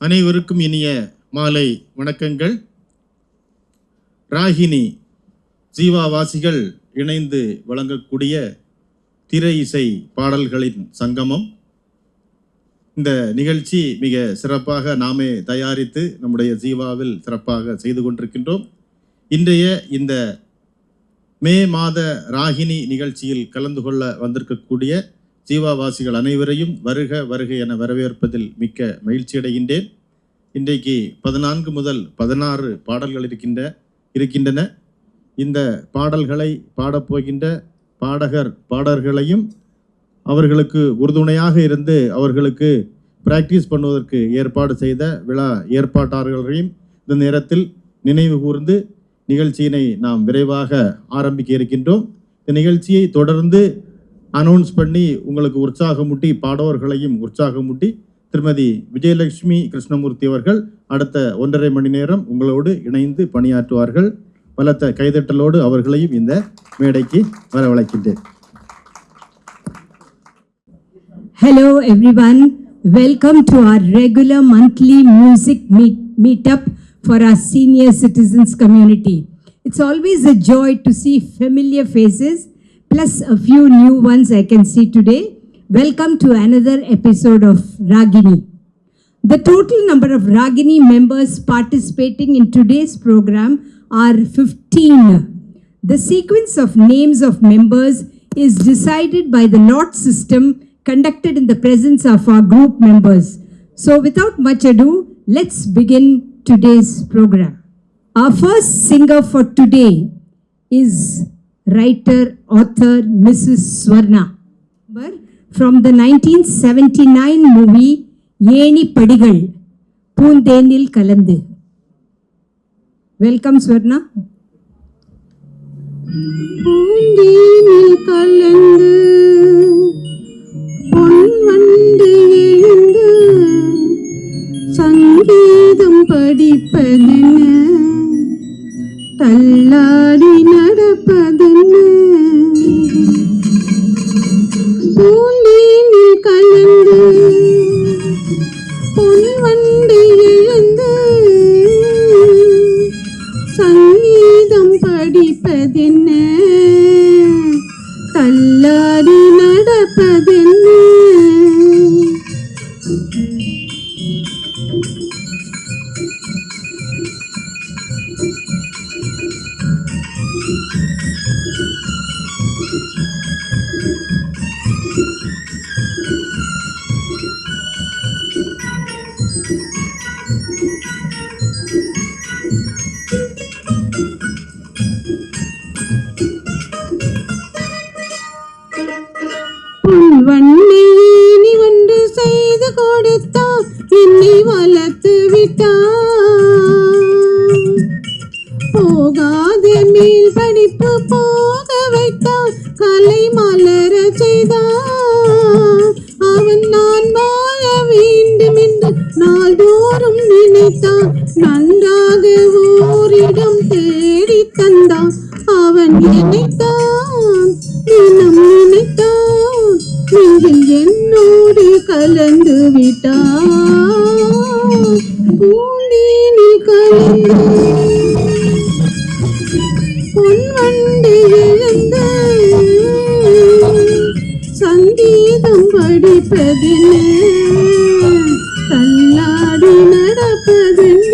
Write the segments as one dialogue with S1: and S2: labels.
S1: அனைவருக்கும் இனிய மாலை வணக்கங்கள். ராகினி ஜீவாவாசிகள் இணைந்து வழங்கக்கூடிய திரை இசை பாடல்களின் சங்கமம். இந்த நிகழ்ச்சி மிக சிறப்பாக நாமே தயாரித்து நம்முடைய ஜீவாவில் சிறப்பாக செய்து கொண்டிருக்கின்றோம். இன்றைய இந்த மே மாத ராகினி நிகழ்ச்சியில் கலந்து கொள்ள வந்திருக்கக்கூடிய ஜீவாவாசிகள் அனைவரையும் வருக வருக என வரவேற்பதில் மிக்க மகிழ்ச்சி அடைகின்றேன். இன்றைக்கு 14 முதல் 16 பாடல்கள் இருக்கின்றன. இந்த பாடல்களை பாடப்போகின்ற பாடகர்களையும் அவர்களுக்கு உறுதுணையாக இருந்து அவர்களுக்கு பிராக்டிஸ் பண்ணுவதற்கு ஏற்பாடு செய்த விழா ஏற்பாட்டாளர்களையும் இந்த நேரத்தில் நினைவு கூர்ந்து நிகழ்ச்சியினை நாம் விரைவாக ஆரம்பிக்க இருக்கின்றோம். இந்த நிகழ்ச்சியை தொடர்ந்து அனௌன்ஸ் பண்ணி உங்களுக்கு உற்சாகமூட்டி பாடவர்களையும் உற்சாகமூட்டி திருமதி விஜயலட்சுமி கிருஷ்ணமூர்த்தி அவர்கள் அடுத்த 1.5 மணி நேரம் உங்களோடு இணைந்து பணியாற்றுவார்கள். பலத்த கைதட்டலோடு அவர்களையும் இந்த மேடைக்கு வரவழைக்கின்றேன்.
S2: Hello everyone, welcome to our regular monthly music meetup for our senior citizens community. It's always a joy to see familiar faces plus a few new ones I can see today. Welcome to another episode of Ragini. The total number of Ragini members participating in today's program are 15. The sequence of names of members is decided by the lot system conducted in the presence of our group members. So without much ado, let's begin today's program. Our first singer for today is writer, author Mrs. Swarna from the 1979 movie Yeni Padigal, Poondenil Kalandu. Welcome Swarna. Poondenil Kalandu, பொன்வண்டு எழுந்து சங்கீதம் படிப்பதென்ன, தள்ளாடி நடப்பதென்ன, பூந்தேனில் கலந்து பொன்வண்டு எழுந்து சங்கீதம் படிப்பதென்ன, தள்ளாடி நடப்பதென்ன. பொன்வண்ணி ஒன்று செய்து கொடுத்தார், என்னை வளர்த்து விட்டார். போகாத மேல் படிப்பு போக வைத்தார், கலை மலர செய்தார். அவன் நான் வாழ வேண்டும் என்று நாள்தோறும் நினைத்தான். நன்றாக ஓரிடம் தேடி தந்தான். அவன் நினைத்தான், தினம் நினைத்தான், நீங்கள் என்னோடு கலந்து விட்டார். பூந்தேனில் கலந்து பொன்வண்டு எழுந்த சங்கீதம் படிப்பதென்ன, தள்ளாடி நடப்பதென்ன.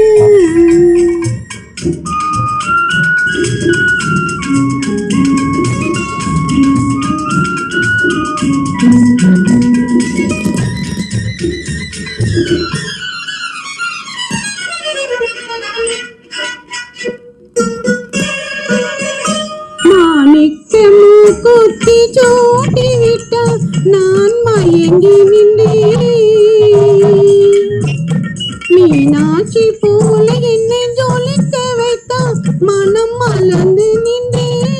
S2: குத்தி சூட்டி விட்டார், நான் மயங்கி நின்றேன். மீனாட்சி போல என்னை ஜொலிக்க வைத்தார், மனம் மலர்ந்து நின்றேன்.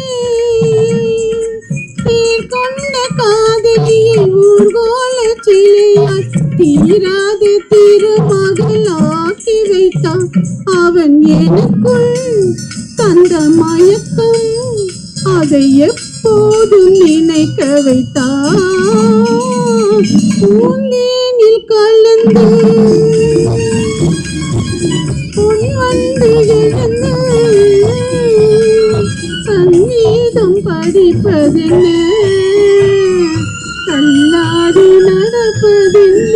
S2: பேர் கொண்ட காதலியை ஊர்கோல சிலையாய் தீராத திருமகளாக்கி வைத்தான். அவன் எனக்குள் தந்த மயக்கம் அதை எப்போதும் நினைக்க வைத்தார். பூந்தேனில் கலந்து
S3: வந்து எழுந்து சங்கீதம் படிப்பதென்ன, தள்ளாடி நடப்பதென்ன.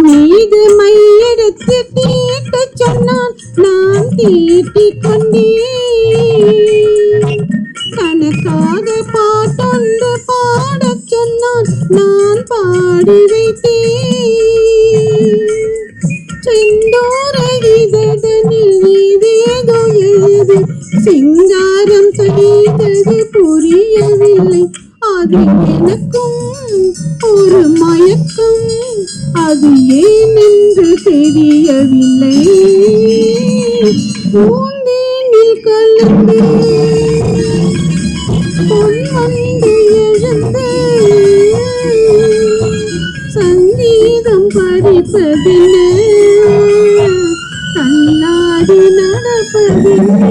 S3: மீது மையெடுத்து தீட்ட சொன்னான், நான் தீட்டிக் கொண்டேன். கணக்காக பாட்டொன்று பாடச் சொன்னான், நான் பாடி வைத்தேன். செந்தூர இதழ்தனில் ஏதேதோ எழுது சிங்காரம் செய்தது புரியவில்லை. அது எனக்கும் ஒரு மயக்கம், அது ஏன் என்று தெரியவில்லை. பூந்தேனில் கலந்து பொன் வந்து எழுந்து சங்கீதம் படிப்பதென்ன, தள்ளாடி நடப்பதென்ன.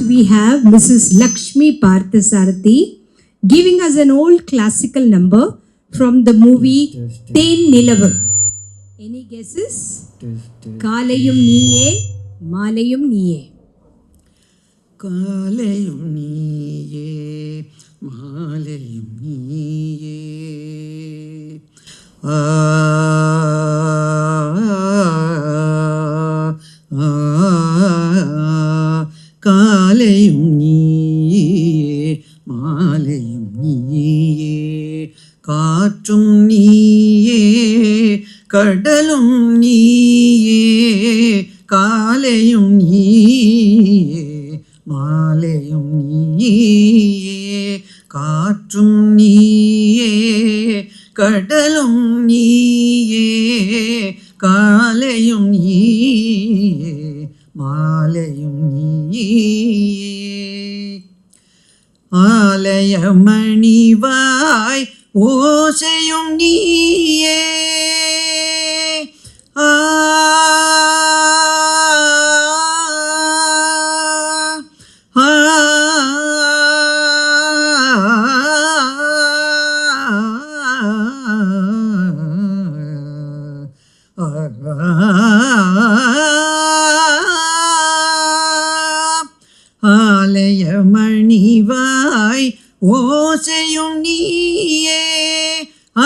S2: We have Mrs. Lakshmi Parthasarathi giving us an old classical number from the movie Then Nilavu. Any guesses? Kalayum Niye, Malayum Niye.
S4: காலையும் நீயே மாலையும் நீயே, ஆ காலையும் நீயே மாலையும் நீயே, காற்றும் நீயே கடலும் நீயே, காலையும் நீயே மாலையும் நீயே, காற்றும் நீயே கடலும் நீயே, காலையும் நீயே மாலையும் நீயே. ஆலயமணிவாய் ஓசையும் நீயே, ஆ ஆலயமணிவாய் ஓசையும் நீயே,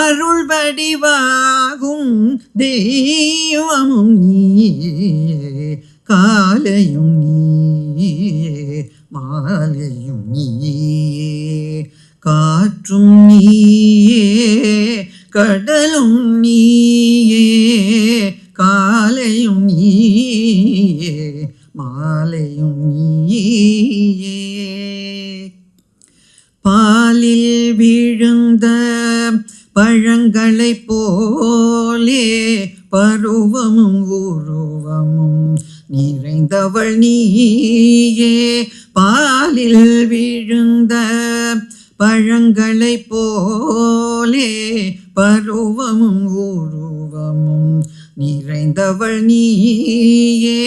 S4: அருள் வடிவாகும் தெய்வமும் நீயே, காலையும் நீயே மாலையும் நீயே, காற்றும் நீயே கடலும் நீயே, காலையும் நீயே மாலையும் நீயே. பாலில் விழுந்த பழங்களைப் போலே பருவமும் உருவமும் நிறைந்தவள் நீயே, பாலில் விழுந்த பழங்களைப் போலே பருவமும் உருவமும் நிறைந்தவள் நீயே,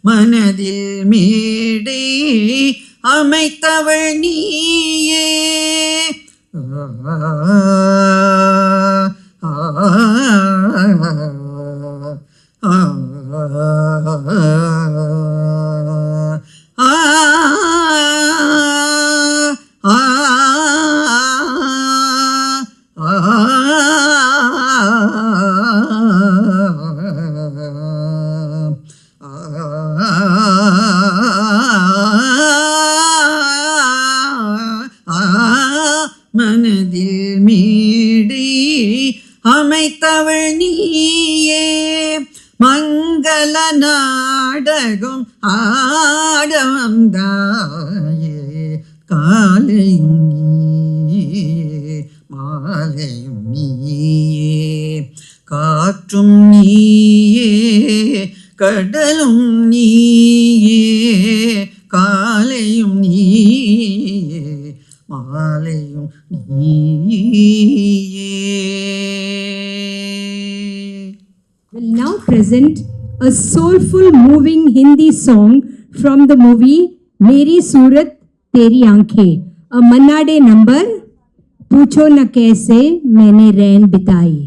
S4: மனதில் மேடை அமைத்தவள் நீயே, மனதில் மேடை அமைத்தவள் நீயே, மங்கள நாடகம் ஆட வந்தாயே, காலையும் நீயே மாலையும் நீயே, கடலும் நீயே காலையும் நீயே மாலையும் நீயே.
S2: Will now present a soulful, moving Hindi song from the movie Meri Surat Teri Aankhein, a Manna Day number, पूछो न कैसे मैंने रैन बिताई.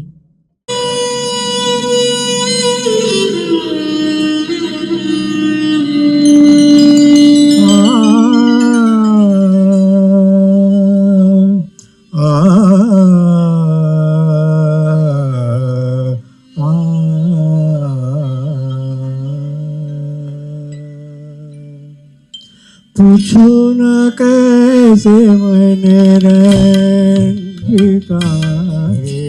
S5: पूछो न कैसे मैंने रैन बिताए,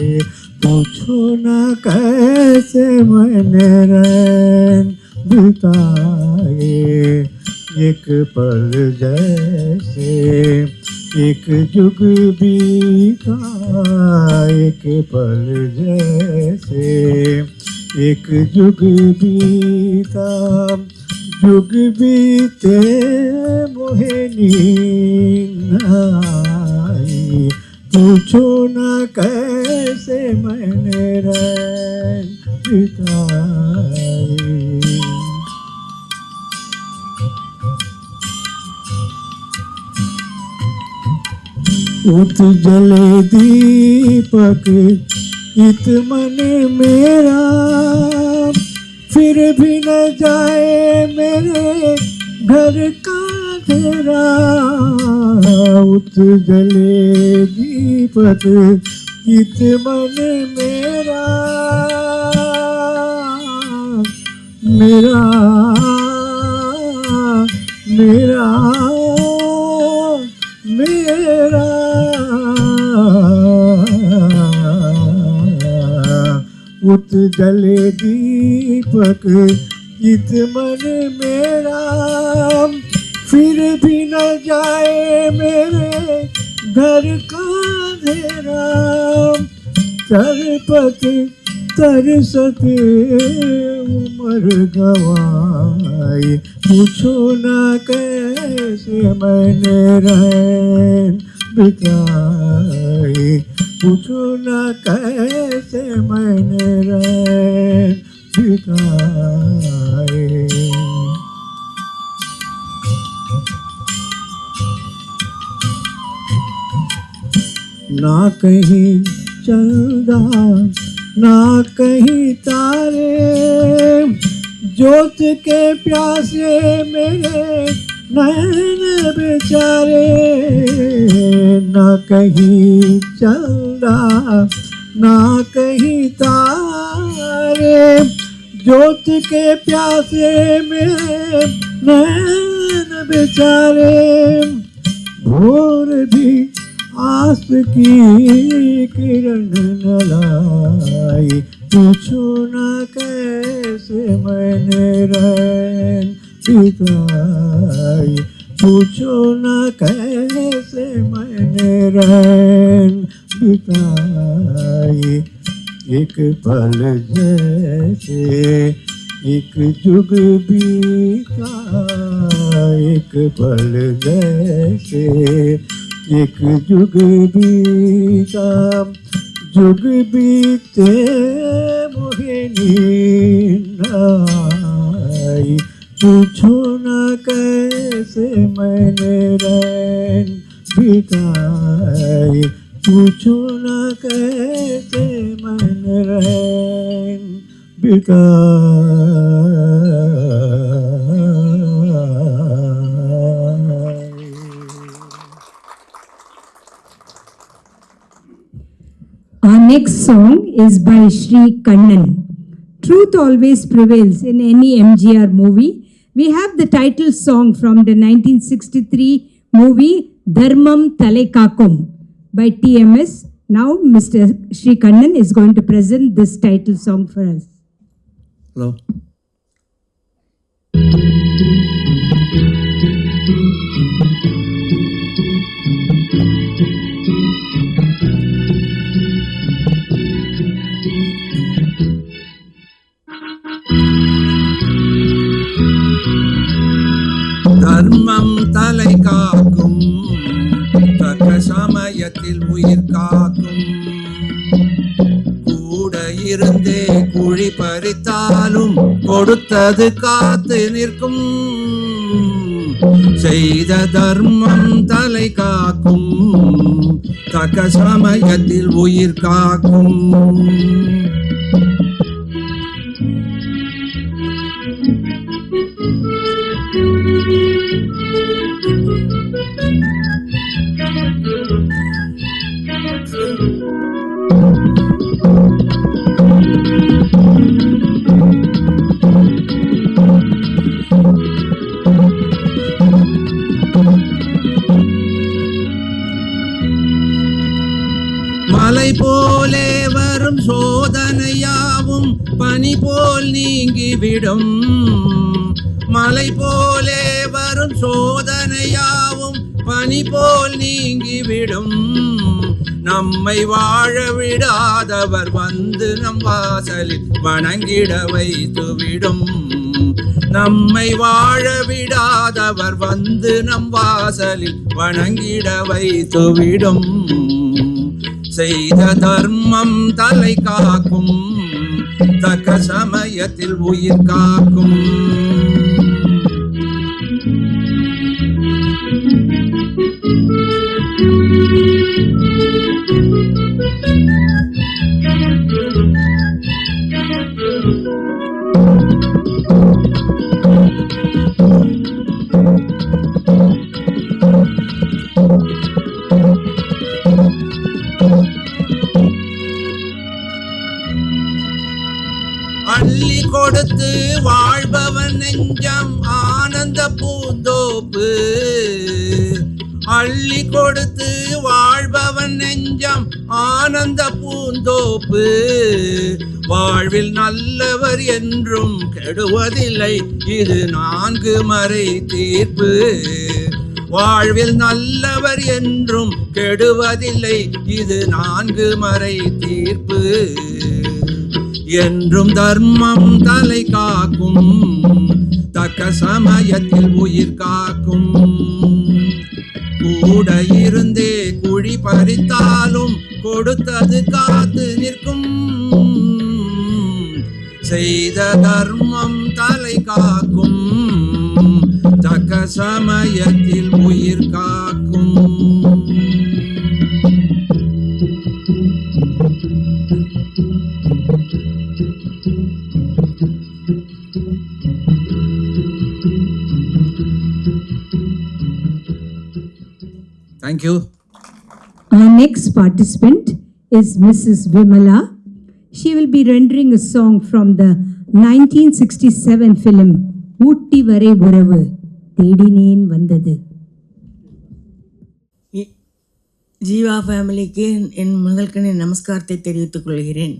S5: पूछो न कैसे मैंने रैन बिताए, एक पल जैसे एक जुग बीता, एक पल जैसे एक जुग बीता, जुग बीते मोहे नींद आई, पूछो न कैसे मैंने रैन बिताई. उत जले दीपक इत मन मेरा, फिर भी न जाए मेरे घर का अंधेरा. उत जले दीपक इत मन मेरा, मेरा मेरा मेरा. उत जले दीपक इत मन मेरा, फिर भी न जाए मेरे घर का अंधेरा. तरपत तरसत उमर गवाई, पूछो न कैसे मैंने रैन बिताई, पूछो न कैसे मैंने रैन बिताए. ना कहीं चंदा ना कहीं तारे, ज्योत के प्यासे मेरे नैन बेचारे. ना कहीं चंदा ना कहीं तारे, ज्योत के प्यासे मेरे नैन बेचारे. भोर भी आस की किरण न लाई, पूछो न कैसे मैंने रैन बिताई, पूछो न कैसे मैंने रैन बिताई. एक पल जैसे एक जुग बीता, एक पल जैसे एक जुग बीता, जुग बीते मोहे नींद आई, पूछो न कैसे मैंने रैन बिताई, पूछो न कैसे मैंने रैन बिताई.
S2: Our next song is by Sri Kannan. Truth always prevails in any MGR movie. We have the title song from the 1963 movie Dharmam Talekakum by TMS. Now Mr. Sri Kannan is going to present this title song for us.
S5: Hello.
S6: சமயத்தில் உயிர் காக்கும். கூட இருந்தே குழி பறித்தாலும் கொடுத்தது காத்து நிற்கும். செய்த தர்மம் தலை காக்கும். தக்க சமயத்தில் உயிர் காக்கும். மலை போலே வரும் சோதனையாவும் பனி போல் நீங்கிவிடும். மலை போலே வரும் சோதனையாவும் பனி போல் நீங்கிவிடும். நம்மை வாழ விடாதவர் வந்து நம் வாசலில் வணங்கிட வைத்துவிடும். நம்மை வாழ விடாதவர் வந்து நம் வாசலில் வணங்கிட வைத்துவிடும். செய்த தர்மம் தலை காக்கும். தக்க சமயத்தில் உயிர் காக்கும். அள்ளி கொடுத்து வாழ்பவன் நெஞ்சம் ஆனந்த பூந்தோப்பு. அள்ளி கொடுத்து வாழ்பவன் நெஞ்சம் ஆனந்த பூந்தோப்பு. வாழ்வில் நல்லவர் என்றும் கெடுவதில்லை, இது 4 மறை தீர்ப்பு. வாழ்வில் நல்லவர் என்றும் கெடுவதில்லை, இது 4 மறை தீர்ப்பு. என்றும் தர்மம் தலை காக்கும். தக்க சமயத்தில் உயிர் காக்கும். கூட இருந்தே குழி பறித்தாலும் கொடுத்தது காத்து நிற்கும். செய்த தர்மம் தலை காக்கும். தக்க சமயத்தில் உயிர் காக்கும். Thank you.
S2: Our next participant is Mrs. Vimala. She will be rendering a song from the 1967 film Ootti Vare Uravu Thedineen Vandadu.
S7: Jeeva ஃபேமிலிக்கு என் முதல்கணி நமஸ்காரத்தை தெரிவித்துக் கொள்கிறேன்.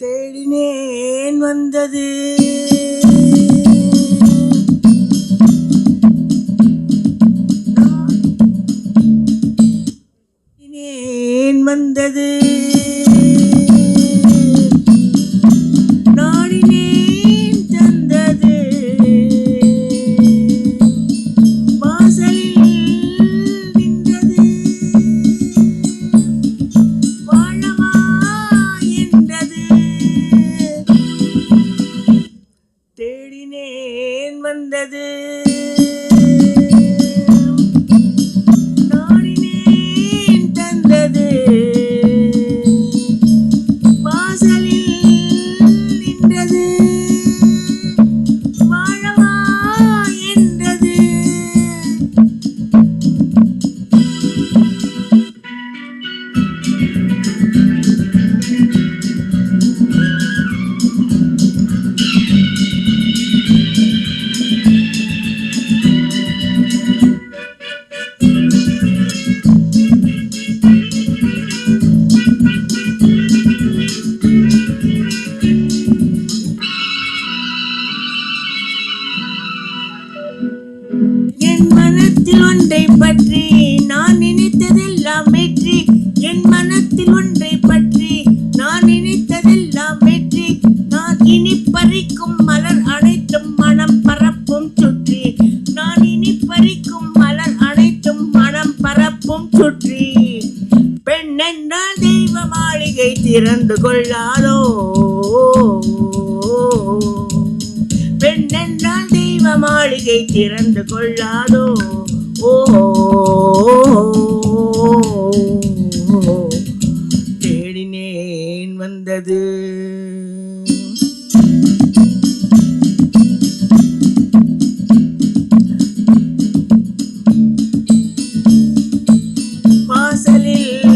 S7: தேடினேன் வந்தது சுற்றி பெண் என்றால் தெய்வ மாளிகை திறந்து கொள்ளாதோ, பெண் என்றால் தெய்வ மாளிகை திறந்து கொள்ளாதோ. ஓ தேடினேன் வந்தது. வாசலில்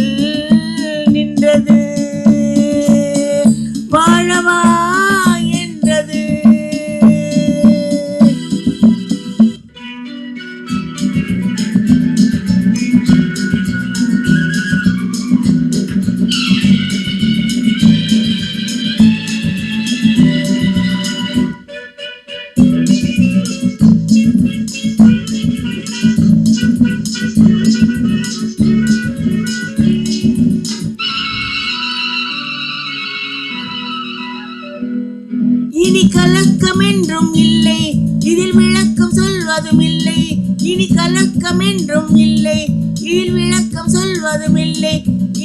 S7: நின்றது, வாழவா என்றது. இனி கலக்கம் என்றும் இல்லை, இதில் விளக்கம் சொல்வதும் இல்லை. இனி கலக்கம் என்றும் இல்லை, இதில் விளக்கம் சொல்வதும் இல்லை.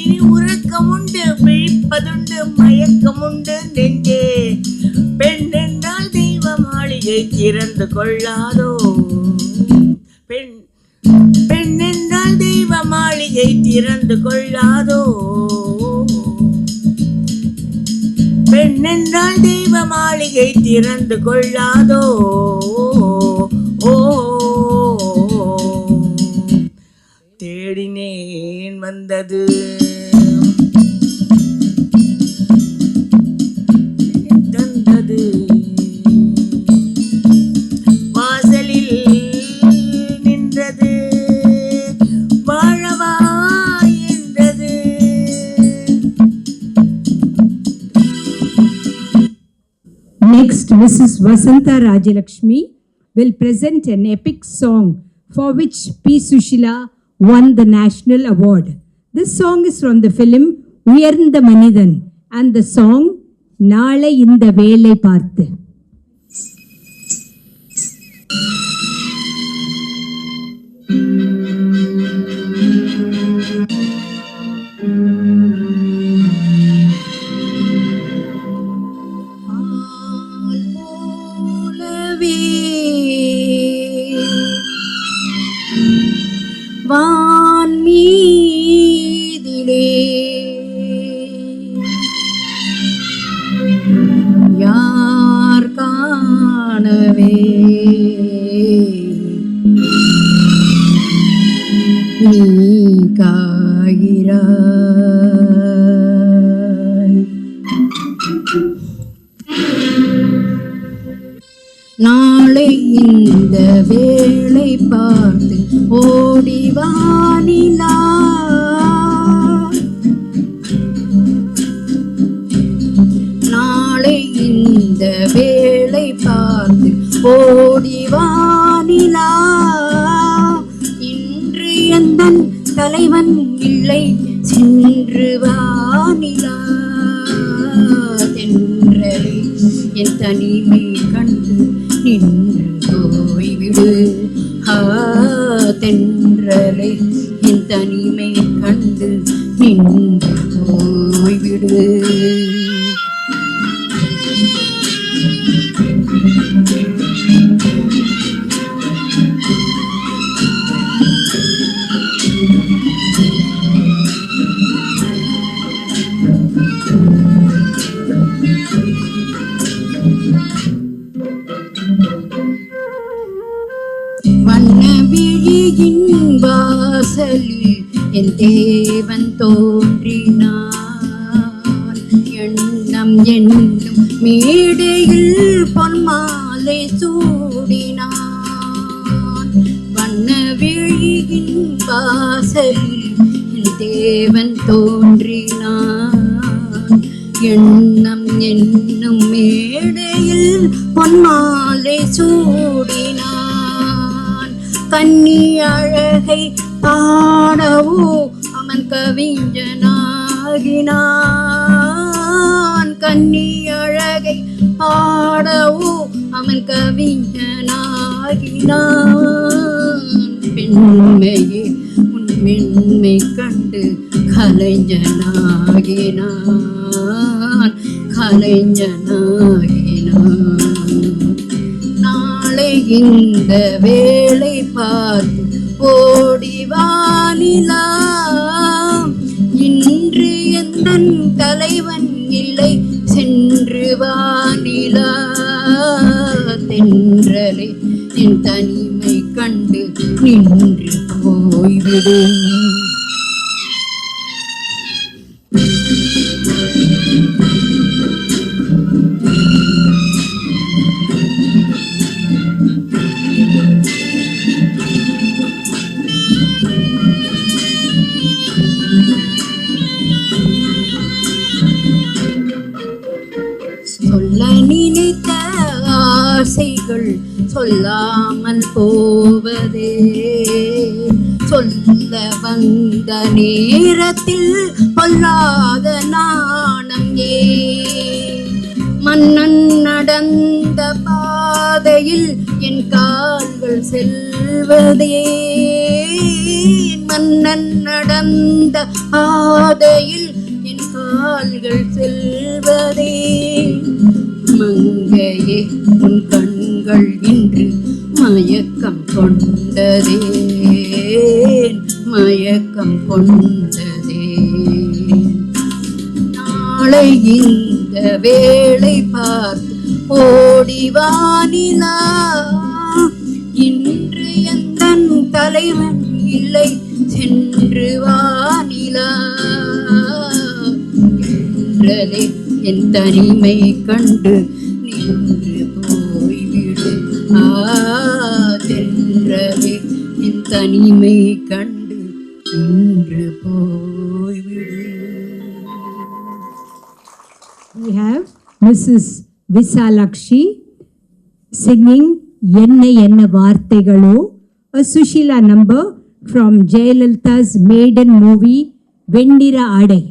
S7: இனி உறக்கம் உண்டு, விழிப்பதுண்டு, மயக்கம் உண்டு நெஞ்சே. பெண் என்றால் தெய்வ மாளிகை திறந்து கொள்ளாதோ, பெண் பெண் என்றால் தெய்வ மாளிகை திறந்து கொள்ளாதோ, பெண் என்றால் தெய்வ மாளிகை திறந்து கொள்ளாதோ. ஓ தேடினேன் வந்தது. தந்தது வாசலில் நின்றது, வாழவா என்றது.
S2: Next, Mrs. Vasanta Rajalakshmi will present an epic song for which P. Sushila won the National Award. This song is from the film Uyarndha Manithan and the song Naalai Indha Velai Paarthu.
S3: வான் மீதிலே யார் காணவே நீ காகிறாய். நாளை இந்த வேளை பார்த்து ஓடிவானிலா, நாளை இந்த வேளை பார்த்து ஓடிவானிலா. இன்று எந்தன் தலைவன் இல்லை சென்று வானிலா. தென்றலை என் தனிமை கண்டு நின்று போய்விடு. தென்றலை என் தனிமை கண்டு நின்று போய்விடு. வண்ணவிழியின் வாசலில் என் தேவன் தோன்றினான். எண்ணம் என்னும் மேடையில் பொன்மாலை சூடினான். வண்ணவிழியின் வாசலில் என் தேவன் தோன்றினான். எண்ணம் என்னும் மேடையில் பொன்மாலை சூடினான். கன்னி அழகை பாடவோ அவன் கவிஞனாகினான். கன்னி அழகை பாடவோ அவன் கவிஞனாகினான். பெண்மையே உன் மென்மை கண்டு கலைஞனாகினான் கலைஞனாகினான். நாளை இந்த வேளை பார்த்து ஓடிவானிலா, இன்று எந்தன் தலைவன் இல்லை சென்று வானிலா. தென்றலே என் தனிமை கண்டு நின்று போய்விடு. சொல்ல நினைத்த ஆசைகள் சொல்லாமல் போவதே, சொல்ல வந்த நேரத்தில் பொல்லாத நாணம் ஏன்? மன்னன் நடந்த பாதையில் என் கால்கள் செல்வதே, மன்னன் நடந்த பாதையில் என் கால்கள் செல்வதே. மங்கையே உன் கண்கள் இன்று மயக்கம் கொண்டதே, மயக்கம் கொண்டதே. நாளை இந்த வேளை பார்த்து ஓடிவானிலா, இன்று எந்தன் தலைவன் இல்லை சென்று வானிலா. என்றலே என் தனிமை கண்டு நின்று போய்விடு. தென்றலே என் தனிமை கண்டு நின்று போய்விடு.
S2: We have Mrs. Visalakshi singing Enna Enna Varthegalo, a Sushila number from Jayalalitha's maiden movie Vendira Adai.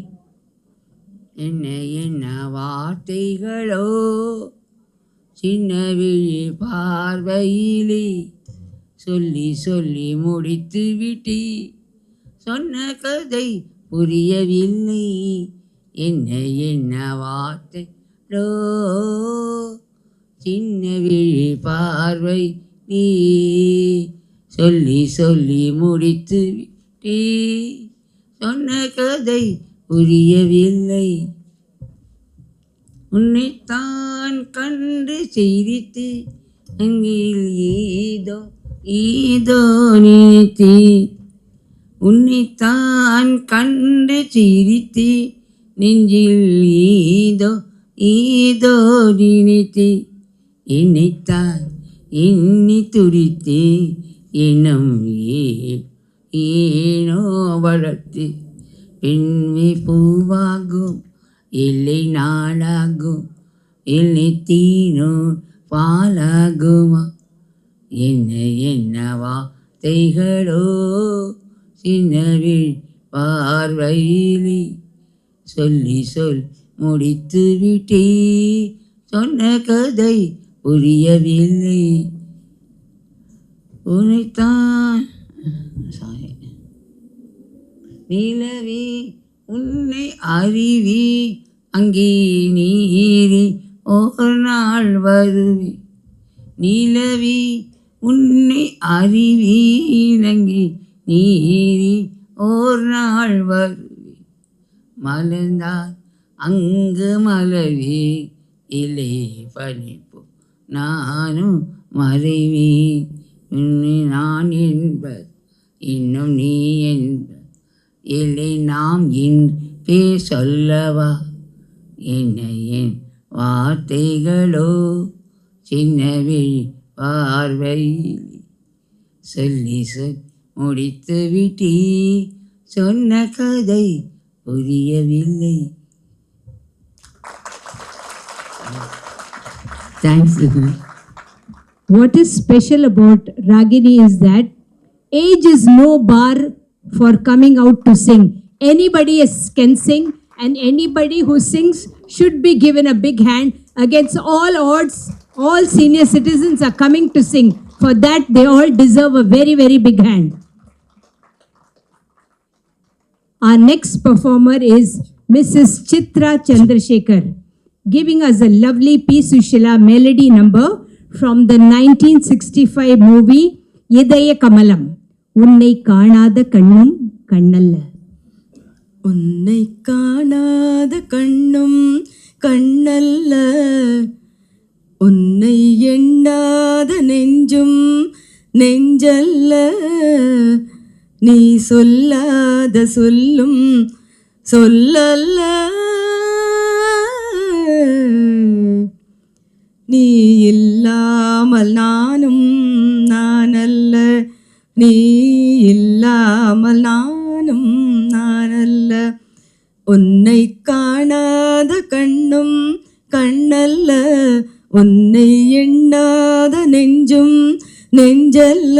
S7: என்ன என்ன வார்த்தைகளோ சின்ன விழி பார்வையிலே சொல்லி சொல்லி முடித்து விட்டி, சொன்ன கதை புரியவில்லை. என்ன என்ன வார்த்தைகளோ சின்ன விழி பார்வை நீ சொல்லி சொல்லி முடித்து விட்டி, சொன்ன கதை புரியவில்லை. உன்னைத்தான் கண்டு சிரித்து அங்கில் ஏதோ ஏதோ நினைத்தே, உன்னைத்தான் கண்டு சிரித்து நெஞ்சில் ஏதோ ஏதோ நினைத்தே, என்னைத்தான் எண்ணி துடித்தே எண்ணம் ஏனோ வளர்த்து. பெண்மை பூவாகும் இல்லை நாளாகும், இல்லை தீனோ பாலாகுமா. என்ன என்ன வார்த்தைகளோ சின்னவில் பார்வையிலே சொல்லி சொல் முடித்து விட்டே, சொன்ன கதை புரியவில்லை. உன்னைத்தான் நிலவே உன்னை அறிவி அங்கே நீரி ஒரு நாள் வருவி. நிலவி உன்னை அறிவி அங்கே நீரி ஒரு நாள் வருவி. மலர்ந்தால் அங்கு மலர்வே இலை பனிப்போ நானும் மறைவேன். உன்னை நான் என்பது இன்னும் நீ என்பது இல்லை நாம் என் பேர் சொல்லவா. என்ன என் வார்த்தைகளோ சின்னவில் பார்வையில் சொல்லி சொல் முடித்து விட்டே, சொன்ன கதை புரியவில்லை. Thanks.
S2: What is special about Ragini is that age is no bar for coming out to sing. Anybody can sing, and anybody who sings should be given a big hand. Against all odds, all senior citizens are coming to sing. For that, they all deserve a very, very big hand. Our next performer is Mrs. Chitra Chandrasekhar, giving us a lovely P. Sushila melody number from the 1965 movie Idaya Kamalam. உன்னை காணாத கண்ணும் கண்ணல்ல.
S8: உன்னை காணாத கண்ணும் கண்ணல்ல, உன்னை எண்ணாத நெஞ்சும் நெஞ்சல்ல, நீ சொல்லாத சொல்லும் சொல்லல்ல, நீ இல்லாமல் நானும் நானல்ல, நீ இல்லாமல் நானும் நானல்ல, உன்னை காணாத கண்ணும் கண்ணல்ல, உன்னை எண்ணாத நெஞ்சும் நெஞ்சல்ல,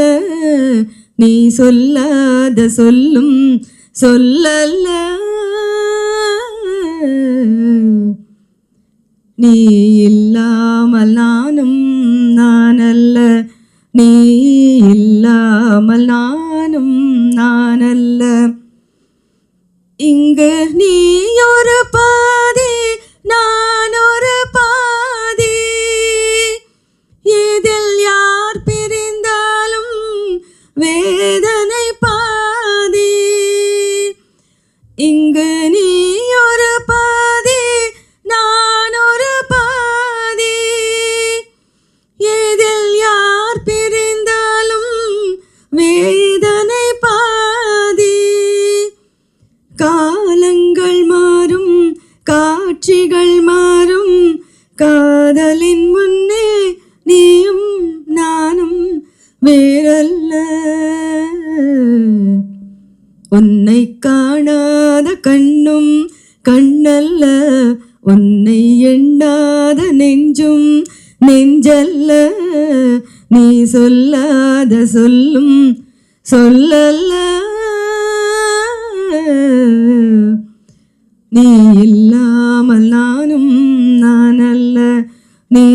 S8: நீ சொல்லாத சொல்லும் சொல்லல்ல, நீ இல்லாமல் நானும் நானல்ல, நீ இல்லாமல் நானும் நானல்ல, இங்கு நீ ஒரு பாதி நான் ஒரு பாதி, இதில் யார் பிரிந்தாலும் வேதனை பாதி, இங்கு நீ ஒரு பாதி நான் ஒரு பாதி, இதில் யார் பிரிந்தாலும் வேதனை பாதி, காலங்கள் மாறும் காட்சிகள் மாறும், காதலின் முன்னே நீயும் நானும் வேறல்ல, உன்னை காணாத கண்ணும் கண்ணல்ல, உன்னை எண்ணாத நெஞ்சும் நெஞ்சல்ல, நீ சொல்லாத சொல்லும் சொல்லல்ல, நீ இல்லாமல் நானும் நானல்ல, நீ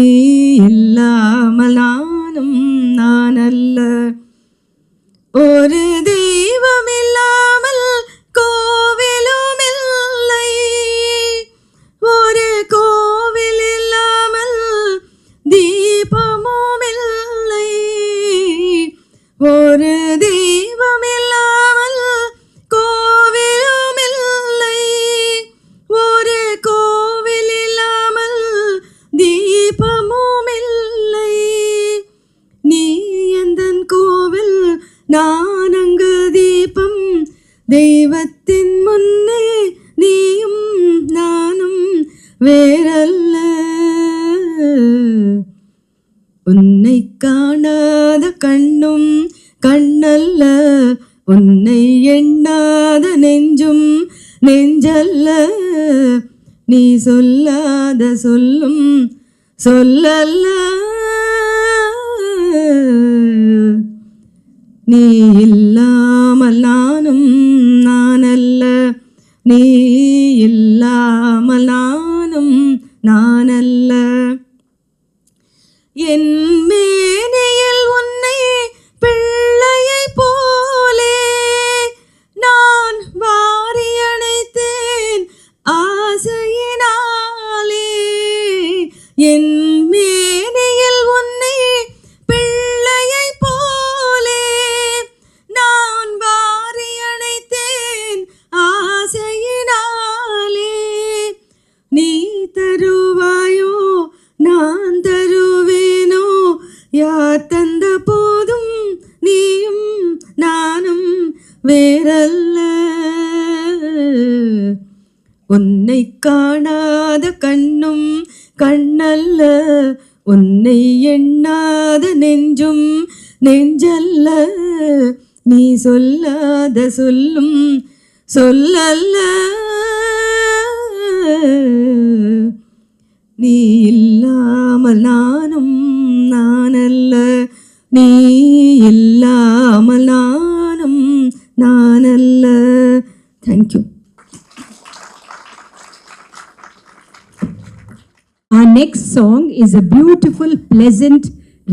S8: இல்லாமல் நானும் நானல்ல, ஒரு தெய்வம் இல்லாமல் கோவிலும் இல்லை, ஒரு கோவில் இல்லாமல் தீபமும் இல்லை, ஒரு தெய்வம் இல்லாமல் கோவிலும் இல்லை, ஒரு கோவில் இல்லாமல் தீபமும் இல்லை, நீ எந்தன் கோவில் நான் அங்கு தீபம், தெய்வத்தின் முன்னே நீயும் நானும் வேறல்ல, உன்னை காணாத கண்ணும் கண்ணல்ல, உன்னை எண்ணாத நெஞ்சும் நெஞ்சல்ல, நீ சொல்லாத சொல்லும் சொல்லல்ல, நீ இல்லாமல் நானும் நானல்ல, நீ இல்லாமல் நானும் நானல்ல, என் மேனியில் உன்னை பிள்ளையை போலே நான் வாரி அணைத்தேன் ஆசையினாலே, என் மேனியில் உன்னை பிள்ளையை போலே நான் வாரி அணைத்தேன் ஆசையினாலே, நீ தருவாயோ நான் தருவேனோ, யார் தந்த போதும் நீயும் நானும் வேறல்ல, உன்னை காணாத கண்ணும் கண்ணல்ல, உன்னை எண்ணாத நெஞ்சும் நெஞ்சல்ல, நீ சொல்லாத சொல்லும் சொல்லல்ல, நீ இல்லாமல் நானும் நானல்ல, நீ இல்லாமல் நானும் நானல்ல. Thank you.
S2: Our next song is a beautiful, pleasant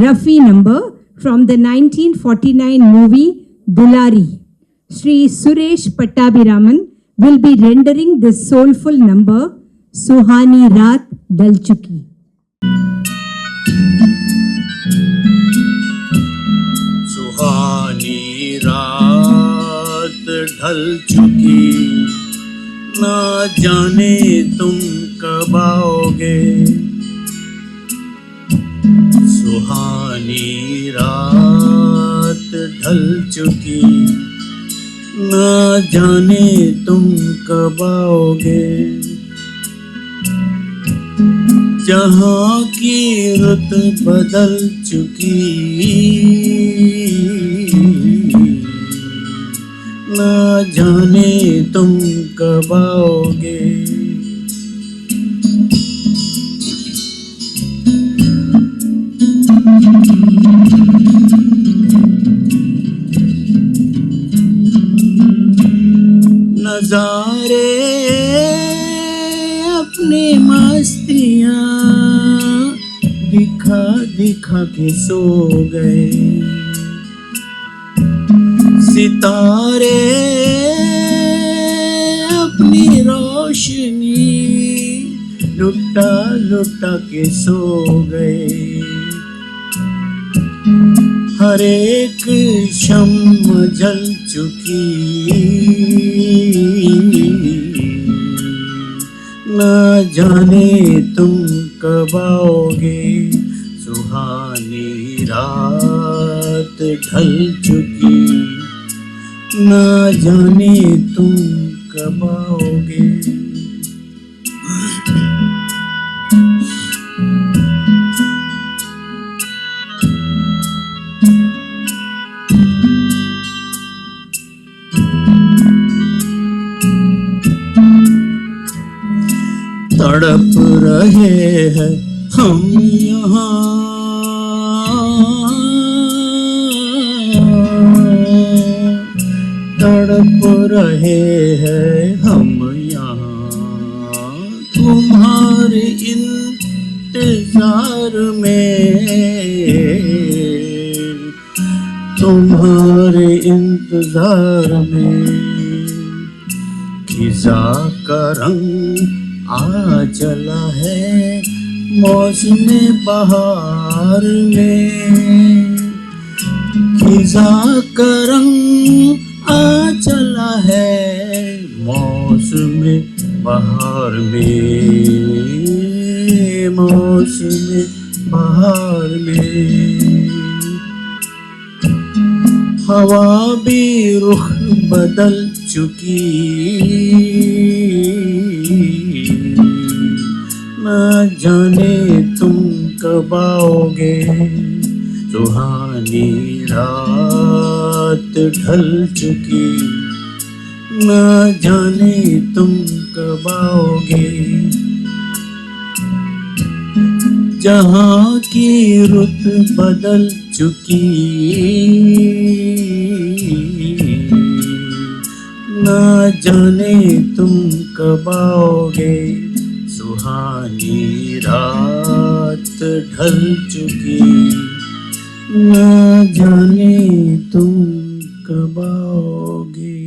S2: Rafi number from the 1949 movie Dulari. Sri Suresh Pattabhiraman will be rendering this soulful number, Suhani Raat Dal Chuki.
S5: सुहानी रात ढल चुकी, ना जाने तुम कब आओगे। सुहानी रात ढल चुकी, ना जाने तुम कब आओगे। जहाँ की रुत बदल चुकी, ना जाने तुम कब आओगे। नजारे अपनी मस्तियाँ दिखा दिखा के सो गए। सितारे अपनी रोशनी लुटा लुटा के सो गए। हर एक शम्म जल चुकी, ना जाने तुम कब आओगे। सुहानी रात ढल चुकी, ना जाने तुम कब आओगे। तड़प रहे हैं हम यहाँ, तड़प रहे हैं हम यहाँ तुम्हारे इंतजार में, तुम्हारे इंतजार में। खिजा का रंग आ चला है मौसम बहार में। खिजा का रंग आ चला है मौसम बहार में, मौसम बहार में। हवा भी रुख बदल चुकी, ना जाने तुम कब आओगे। सुहानी रात ढल चुकी, ना जाने तुम कब आओगे। जहाँ की रुत बदल चुकी, ना जाने तुम कब आओगे। सुहानी रात ढल चुकी, ना जाने तुम कब आओगे।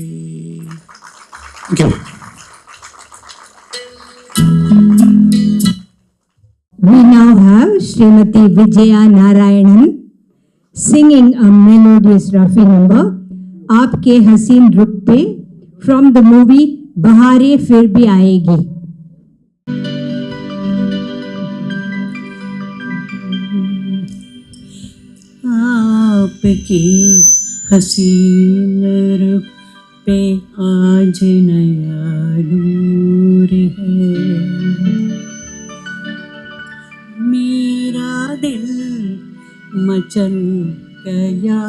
S2: We now have Srimati Vijaya Narayanan singing a melodious Rafi number, Aapke Haseen Rukh Pe, from the movie Bahare Fir Bhi Aayegi.
S3: आपकी हसीन रुख पे आज नया नूर है। मेरा दिल मचल गया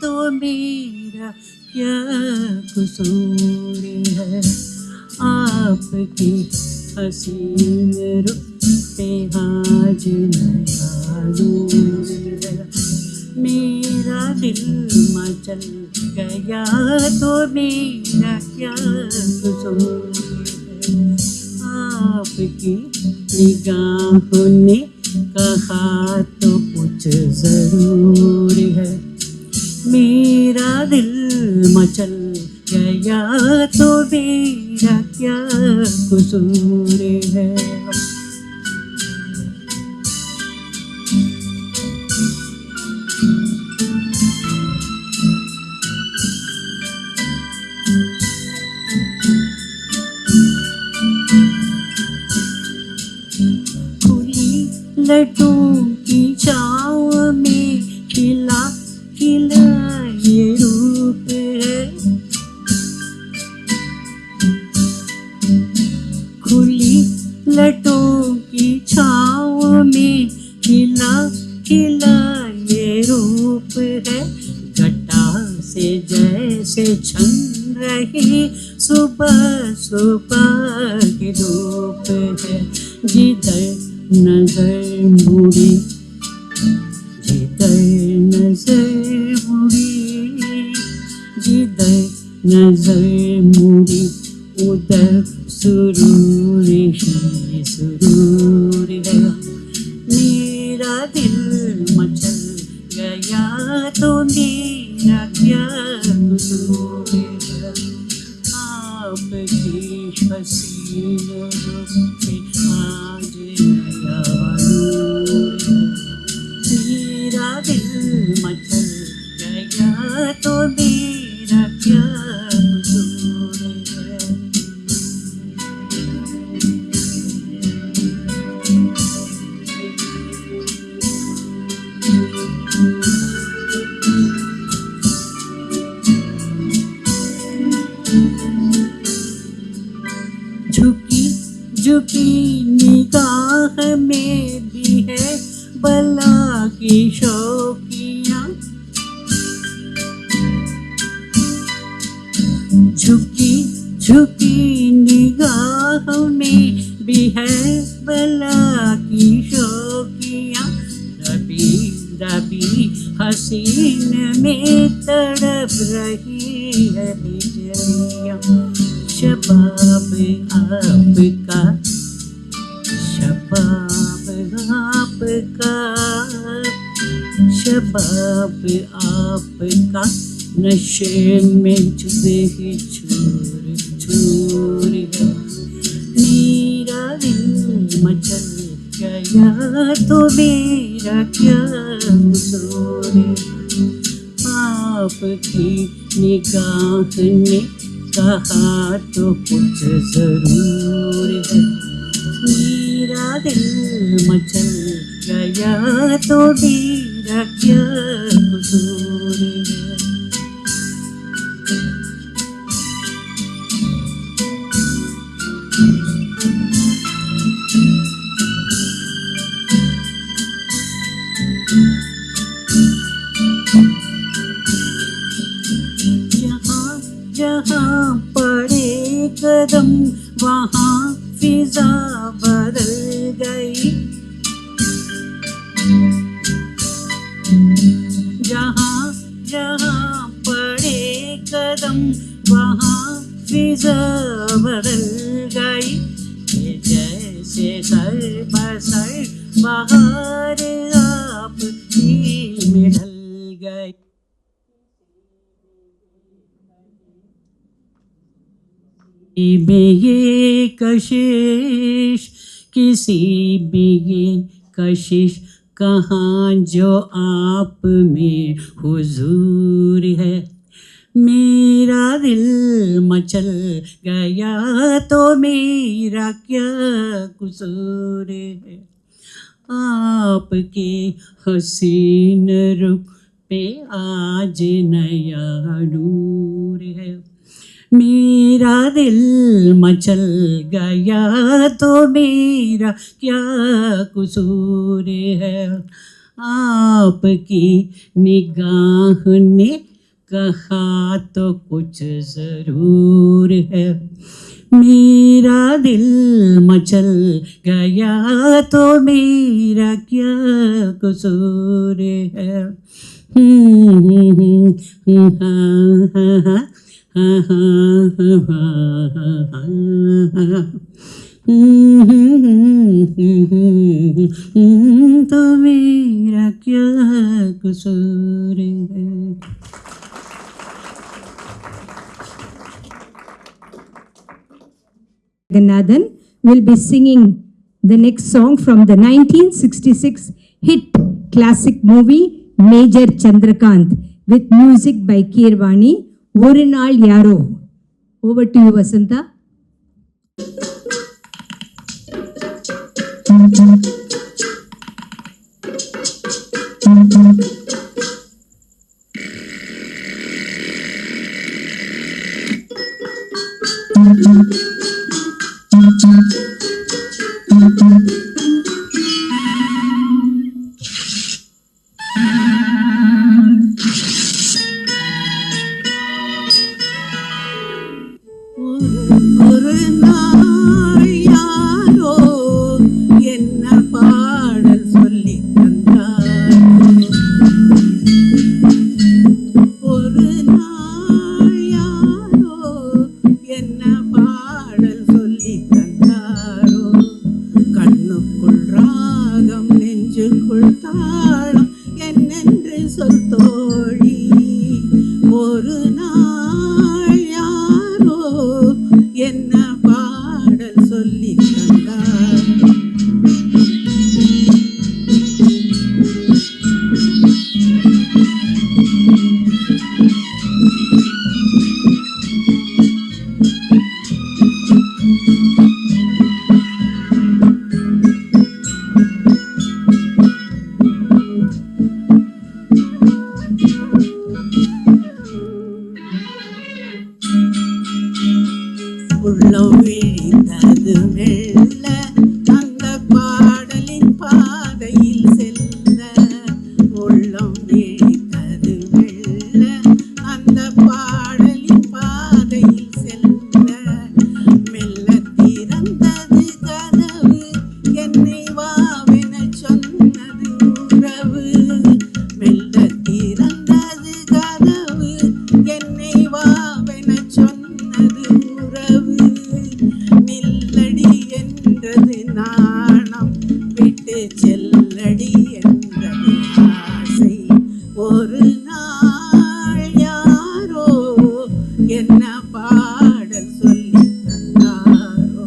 S3: तो मेरा क्या कसूर है। आपकी हसीन रुख पे आज नया नूर है। मेरा दिल मचल गया तो मेरा क्या कसूर है। आपकी निगाहों ने कहा तो कुछ ज़रूर है। मेरा दिल मचल गया तो मेरा क्या कसूर है। लड्डू की छाँव में खिला खिला ये रूप है। खुली लड्डू की छाँव में खिला खिला ये रूप है। घटा से जैसे छन रही सुबह सुबह की धूप है। जिधर नजर मुड़ी जिधर नजर मुड़ी जिधर नजर मुड़ी उधर सुरूर ही सुरूर है। मेरा दिल मचल गया तो मेरा क्या कसूर है। आपकी हसीन रूप पे आज नया नूर है। मेरा दिल मचल गया तो मेरा क्या कसूर है। झुकी झुकी निगाह में भी है बला की शौकियाँ। झुकी झुकी निगाह में भी है बला की शौकियाँ। दबी दबी हसीन में तड़प रही है हिजरियाँ। शबाब आपका शबाब आपका शबाब आपका नशे में जुदे ही चूर चूर है। मेरा दिल मचल गया तो मेरा क्या कसूर है। आपकी निगाह ने कहा तो कुछ जरूर है। मेरा दिल मचल गया तो मेरा क्या कसूर है। जहाँ पड़े कदम वहाँ फिजा बदल गई। जहाँ जहाँ पड़े कदम वहाँ फिजा बदल गई। ये जैसे सर बसर बाहर आप ही में ढल गई। में ये कशिश किसी में ये कशिश कहाँ जो आप में हुजूर है। मेरा दिल मचल गया तो मेरा क्या कसूर है। आपके हसीन रुख पे आज नया नूर है। मेरा दिल मचल गया तो मेरा क्या कसूर है। आपकी निगाह ने कहा तो कुछ ज़रूर है। मेरा दिल मचल गया तो मेरा क्या कसूर है। तो मेरा क्या कसूर है।
S2: Jagannathan will be singing the next song from the 1966 hit classic movie Major Chandrakant with music by Keervani, Oru Naal Yaro. Over to you, Vasanta.
S3: ஒரு நாள் யாரோ என்ன பாடல் சொல்லி தந்தார். ஒரு நாள் யாரோ என்ன பாடல் சொல்லி தந்தாரோ. கண்ணுக்குள் ராகம் நெஞ்சுக்குள் தாளம் என்னென்று சொல் தோழி. ஒரு நாள் யாரோ என்ன பாடல் சொல்லி தந்தார். உள்ளம் விழித்தது மெல்ல அந்த பாடலின் பாதையில் செல்ல. உள்ளம் விழித்தது மெல்ல அந்த பாடலின் பாதையில் செல்ல. மெல்ல திறந்தது கதவு என்னை வாவென சொன்னது உறவு. மெல்ல திறந்தது கதவு என்னை வாவென சொன்னது உறவு. நில்லடி என்றது நாணம் விட்டு செல்லடி என்றது ஆசை. ஒரு நாள் யாரோ என்ன பாடல் சொல்லி தந்தாரோ.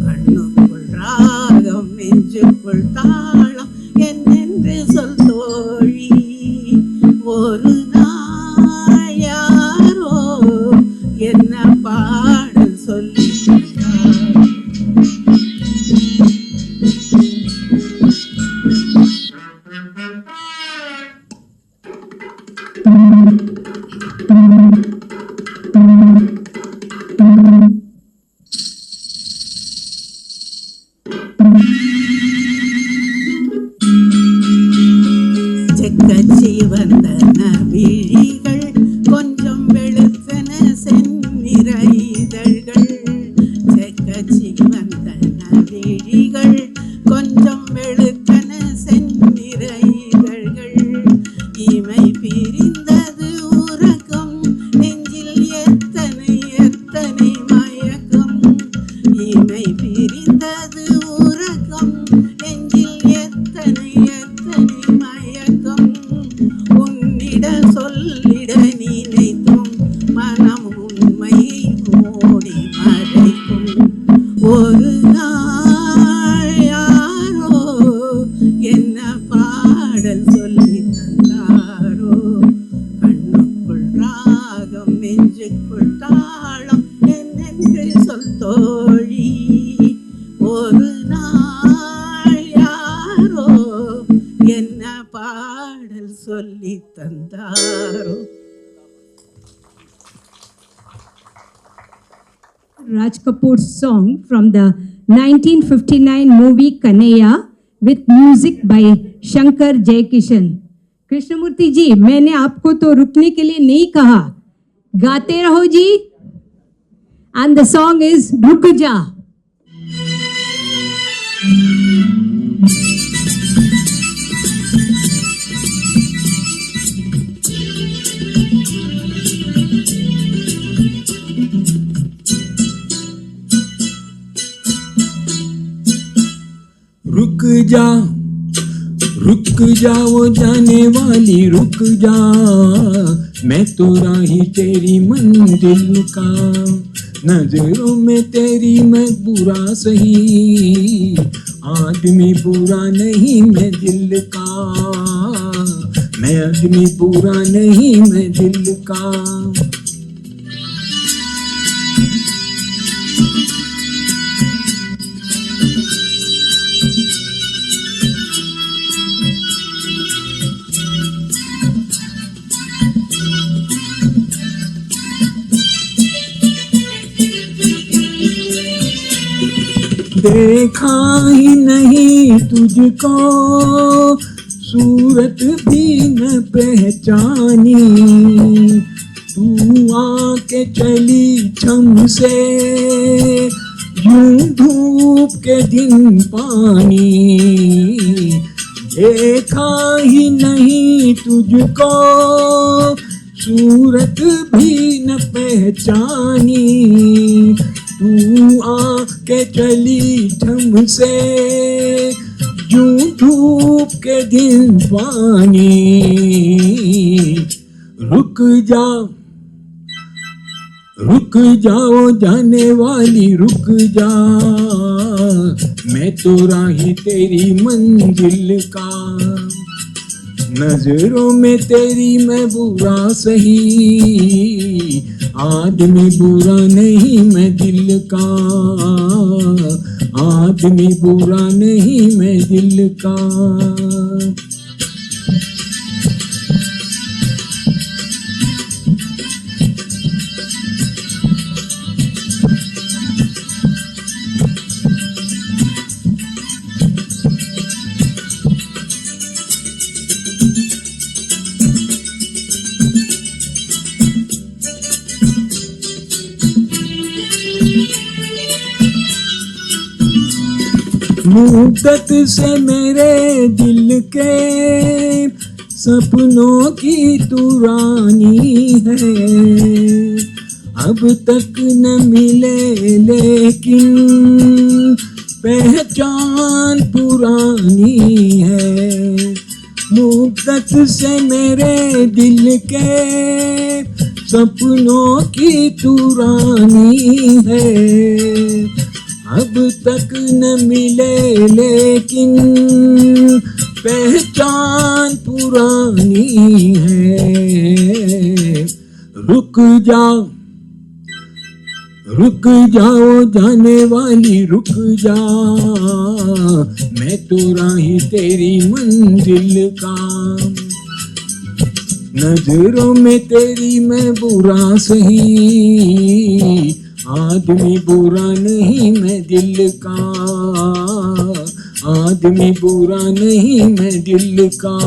S3: கண்ணுக்குள் ராகம் நெஞ்சுக்குள் தாளம் என்னென்று சொல் தோழி. ஒரு நாள் யாரோ என்ன பாடல் சொல்லி தந்தாரோ. செக்கச்சி வந்தன விழிகள் கொஞ்சம் வெளுத்தன செந்நிற இதழ்கள். செக்கச்சி வந்தன விழிகள் கொஞ்சம் வெளுத்தன செந்நிற இதழ்கள். இமை பிரிந்தது உறக்கம் நெஞ்சில் எத்தனை எத்தனை மயக்கம். இமை பிரிந்தது உறக்கம் நெஞ்சில் எத்தனை எத்தனை மயக்கம். உன்னிட சொல்லிட நினைத்தும் மனம் உண்மையை மூடி மறைக்கும். ஒரு நாள் யாரோ என்ன பாடல் சொல்லி தந்தாரோ. கண்ணுக்குள் ராகம் நெஞ்சுக்குள் தாளம் என்னென்று சொல் தோழி. ஒரு நாள் யாரோ என்ன பாடல் சொல்லி தந்தாரோ.
S2: Raj Kapoor's song from the 1959 movie Kanhaiya with music by Shankar Jaikishan. Krishnamurthy जी, मैंने आपको तो रुकने के लिए नहीं कहा, गाते रहो जी. And the song is रुक जा.
S5: रुक जा वो जाने वाली रुक जा, मैं तो राही तेरी मंजिल का. नजरों में तेरी मैं बुरा सही, आदमी बुरा नहीं मैं दिल का, मैं आदमी बुरा नहीं मैं दिल का। देखा ही नहीं तुझको, सूरत भी न पहचानी, तू आके चली छम से, यूं धूप के दिन पानी। देखा ही नहीं तुझको, सूरत भी न पहचानी, तू आके चली छम से, यूं धूप के दिन पानी। रुक जाओ जाने वाली रुक जा, मैं तो राही तेरी मंजिल का, नजरों में तेरी मैं बुरा सही, आदमी बुरा नहीं मैं दिल का, आदमी बुरा नहीं मैं दिल का। मुद्दत से मेरे दिल के सपनों की तू रानी है, अब तक न मिले लेकिन पहचान पुरानी है। मुद्दत से मेरे दिल के सपनों की तू रानी है, अब तक न मिले लेकिन पहचान पुरानी है। रुक जाओ जाने वाली रुक जा, मैं तो राही तेरी मंजिल का, नजरों में तेरी मैं बुरा सही, आदमी बुरा नहीं मैं दिल का, आदमी बुरा नहीं मैं दिल का।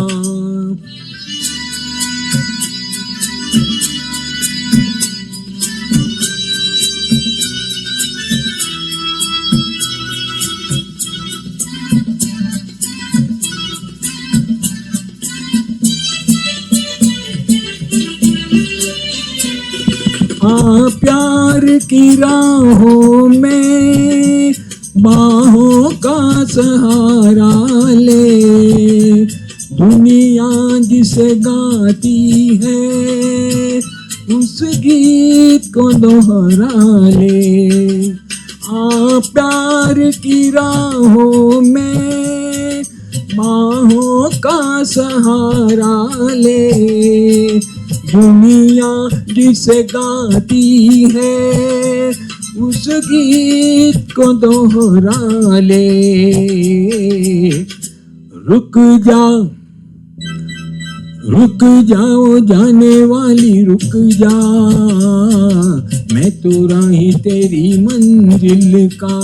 S5: प्यार की राहों में बाहों का सहारा ले, दुनिया जिसे गाती है उस गीत को दोहरा ले। प्यार की राहों में बाहों का सहारा ले, दुनिया जिसे गाती है उस गीत को दोहरा ले। रुक जाओ जाने वाली रुक जा, मैं तो राही तेरी मंजिल का,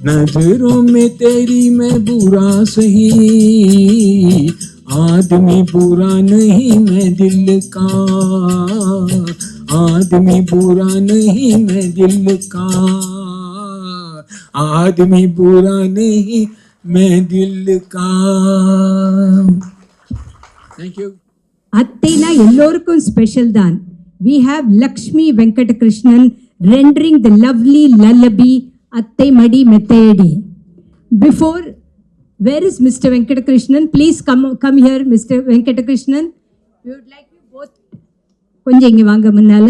S5: नजरों में तेरी मैं बुरा सही, आदमी बुरा नहीं मैं दिल का, आदमी बुरा नहीं मैं दिल का, आदमी बुरा नहीं मैं दिल का। Thank you.
S2: அத்தைனா எல்லோருக்கும் ஸ்பெஷல் தான். We have Lakshmi Venkatakrishnan rendering the lovely lullaby Attai Madi Metayadi. Before, where is Mr. Venkatakrishnan? Please come here, Mr. Venkatakrishnan. We would like you both. கொஞ்சம் இங்க வாங்க முன்னால.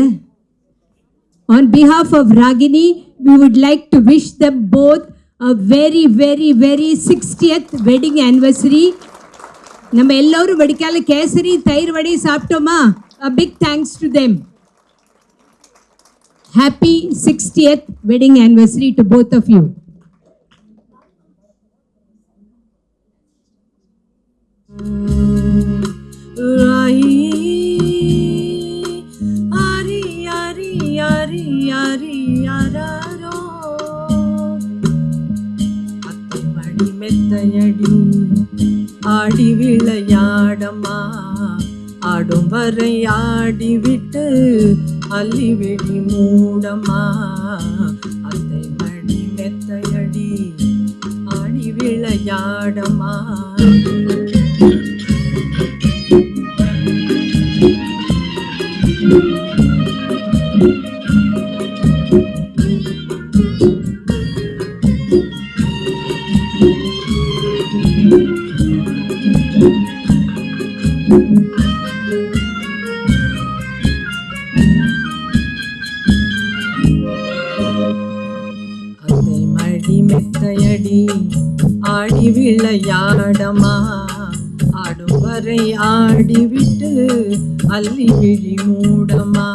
S2: On behalf of Ragini, we would like to wish them both a very, very, very 60th wedding anniversary. நம்ம எல்லோரும் வடிக்கால கேசரி தயிர் வடை சாப்பிட்டோமா? A big thanks to them. Happy 60th wedding anniversary to both of you.
S8: ஆரி ஆரி ஆரி ஆரி ஆராரோ அத்தை மடி மெத்தையடி ஆடி விளையாடம்மா ஆடும் வரை ஆடிவிட்டு அள்ளி வெடி மூடம்மா அத்தை மடி மெத்தையடி ஆடி விளையாடம்மா அத்தை மடி மெத்தையடி ஆடி விளையாடமா ஆடும் வரை ஆடிவிட்டு அள்ளி விழி மூடமா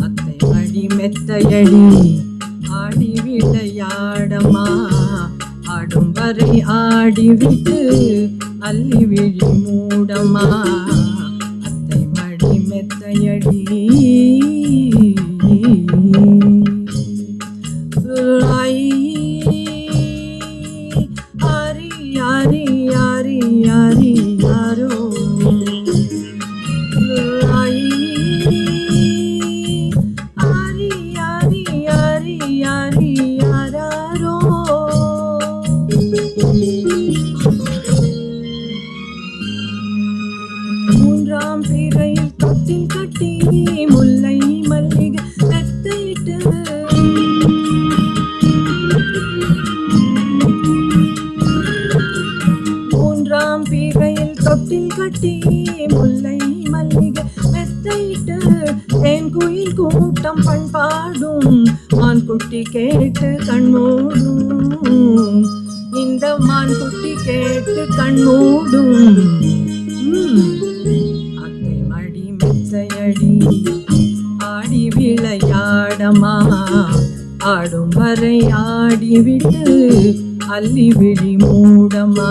S8: அத்தை மடி மெத்தையடி ஆடி விளையாடமா ஆடும் வரை ஆடிவிட்டு அள்ளி விழி மூடமா அத்தை மடி மெத்தையடி ஆரி ஆரி ஆரி ஆரி யாரோ ஆரி ஆரி ஆரி ஆரி யாரோ மூன்றாம் பிறையில் தொட்டில் கட்டி முல்லை மல்லிகை மெத்தையிட்டு மூன்றாம் பிறையில் தொட்டில் கட்டி முல்லை மல்லிகை மெத்தையிட்டு தேன் குயில் கூட்டம் பண்பாடும் மான் குட்டி கேட்டு கண்மூடும் இந்த மான் குட்டி கேட்டு கண்மூடும் அத்தை மடி மெத்தையடி ஆடி விளையாடமா ஆடும் வரை ஆடிவிட்டு அள்ளி விழி மூடமா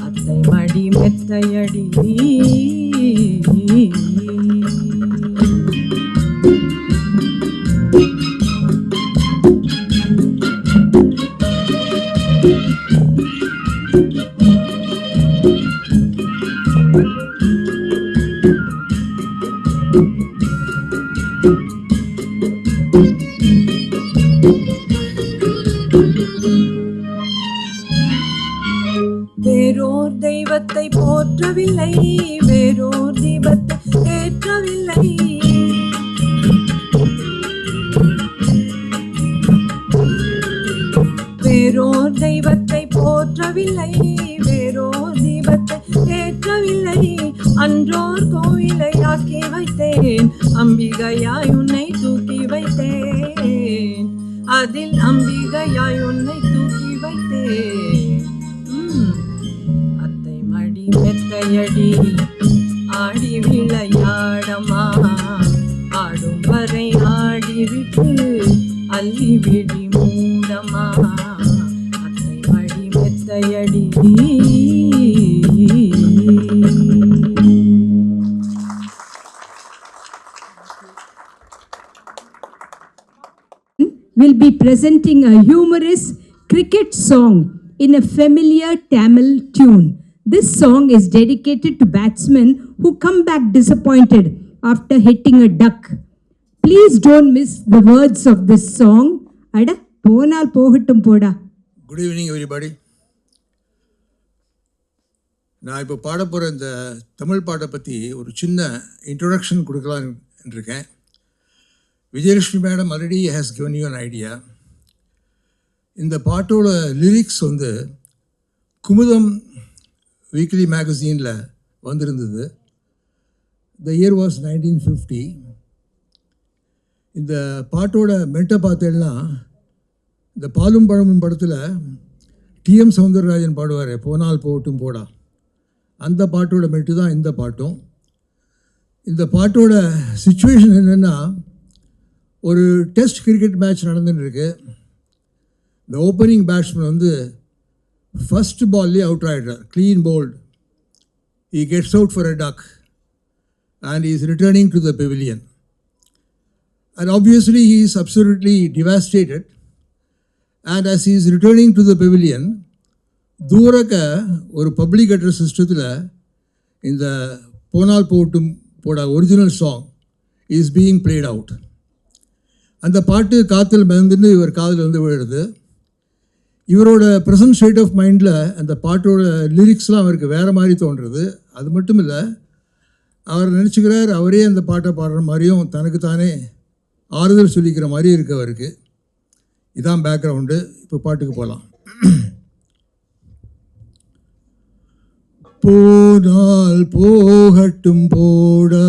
S8: அத்தை மடி மெத்தையடி வேறோர் தெய்வத்தை போற்றவில்லை வேறோர் தீபத்தை ஏற்றவில்லை வேறோர் தெய்வத்தை போற்றவில்லை வேறோர் தீபத்தை ஏற்றவில்லை அன்றோர் கோவிலை ஆக்கி வைத்தேன் அம்பிகையாய் உன்னை தூக்கி வைத்தேன் அதில் அம்பிகையாய் உன்னை தூக்கி வைத்தேன் அத்தை மடி மெத்தையடி ஆடி விளையாடமா ஆடும் வரை ஆடிவிட்டு அள்ளி விழி மூடமா அத்தை மடி மெத்தையடி
S2: will be presenting a humorous cricket song in a familiar Tamil tune. This song is dedicated to batsmen who come back disappointed after hitting a duck. Please don't miss the words of this song. Ada ponal pogattum poda.
S9: Good evening everybody. நான் இப்போ பாட போகிற இந்த தமிழ் பாட்டை பற்றி ஒரு சின்ன introduction கொடுக்கலான்னு இருக்கேன். Vijayalakshmi madam already has given you an idea. இந்த பாட்டோட லிரிக்ஸ் வந்து குமுதம் வீக்லி மேகசீனில் வந்திருந்தது. The year was 1950. இந்த பாட்டோட மெட்டை பார்த்தேன்னா இந்த பாலும் பழமும் படத்தில் டிஎம் சௌந்தரராஜன் பாடுவார், போனால் போட்டும் போடா. அந்த பாட்டோட மெட்டு தான் இந்த பாட்டும். இந்த பாட்டோட சுச்சுவேஷன் என்னென்னா, ஒரு டெஸ்ட் கிரிக்கெட் மேட்ச் நடந்துன்னு இருக்கு. இந்த ஓப்பனிங் பேட்ஸ்மேன் வந்து ஃபஸ்ட் பால்லேயே அவுட் ஆகிடுறார், clean bowled. He gets out for a duck and he is returning to the pavilion. And obviously he is absolutely devastated. And as he is returning to the pavilion, தூரக்க ஒரு public address சிஸ்டத்தில் இந்த போனால் போட்டும் போட original song is being plate out. அந்த பாட்டு காத்தில் மிதந்துன்னு இவர் காதில் வந்து விழுது. இவரோட ப்ரெசன்ட் ஸ்டேட் ஆஃப் மைண்டில் அந்த பாட்டோட லிரிக்ஸ்லாம் அவருக்கு வேறு மாதிரி தோன்றுறது. அது மட்டும் இல்லை, அவர் நினச்சிக்கிறார் அவரே அந்த பாட்டை பாடுற மாதிரியும் தனக்கு தானே ஆறுதல் சொல்லிக்கிற மாதிரி இருக்கு அவருக்கு. இதான் பேக்ரவுண்டு. இப்போ பாட்டுக்கு போகலாம். போனால் போகட்டும் போடா,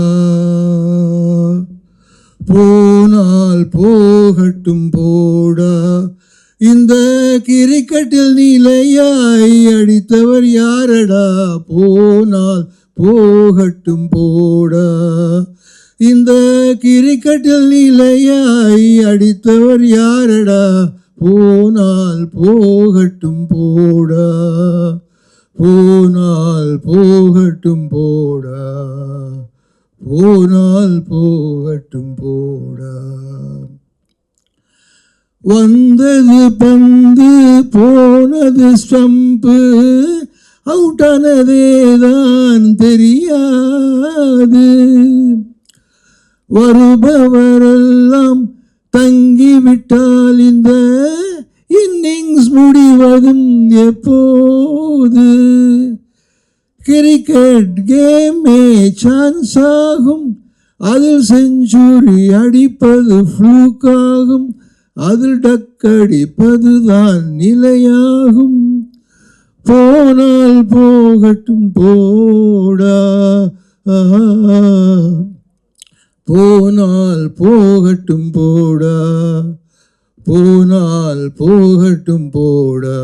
S9: போனால் போகட்டும் போடா, இந்த கிரிக்கெட்டில் நிலையாய் அடித்தவர் யாரடா, போனால் போகட்டும் போடா, இந்த கிரிக்கெட்டில் நிலையாய் அடித்தவர் யாரடா, போனால் போகட்டும் போடா, போனால் போகட்டும் போடா, போனால் போகட்டும் போடா. வந்தது பந்து போனது ஸ்டம்பு, அவுட்டானதேதான் தெரியாது, வருபவரெல்லாம் தங்கிவிட்டால் இந்த இன்னிங்ஸ் முடிவதும் எப்போது, கிரிக்கெட் கேமே சான்ஸ் ஆகும், அதில் செஞ்சுரி அடிப்பது ஃப்ளூக்காகும், அதில் டக்கடிப்பதுதான் நிலையாகும், போனால் போகட்டும் போடா, போனால் போகட்டும் போடா, போனால் போகட்டும் போடா,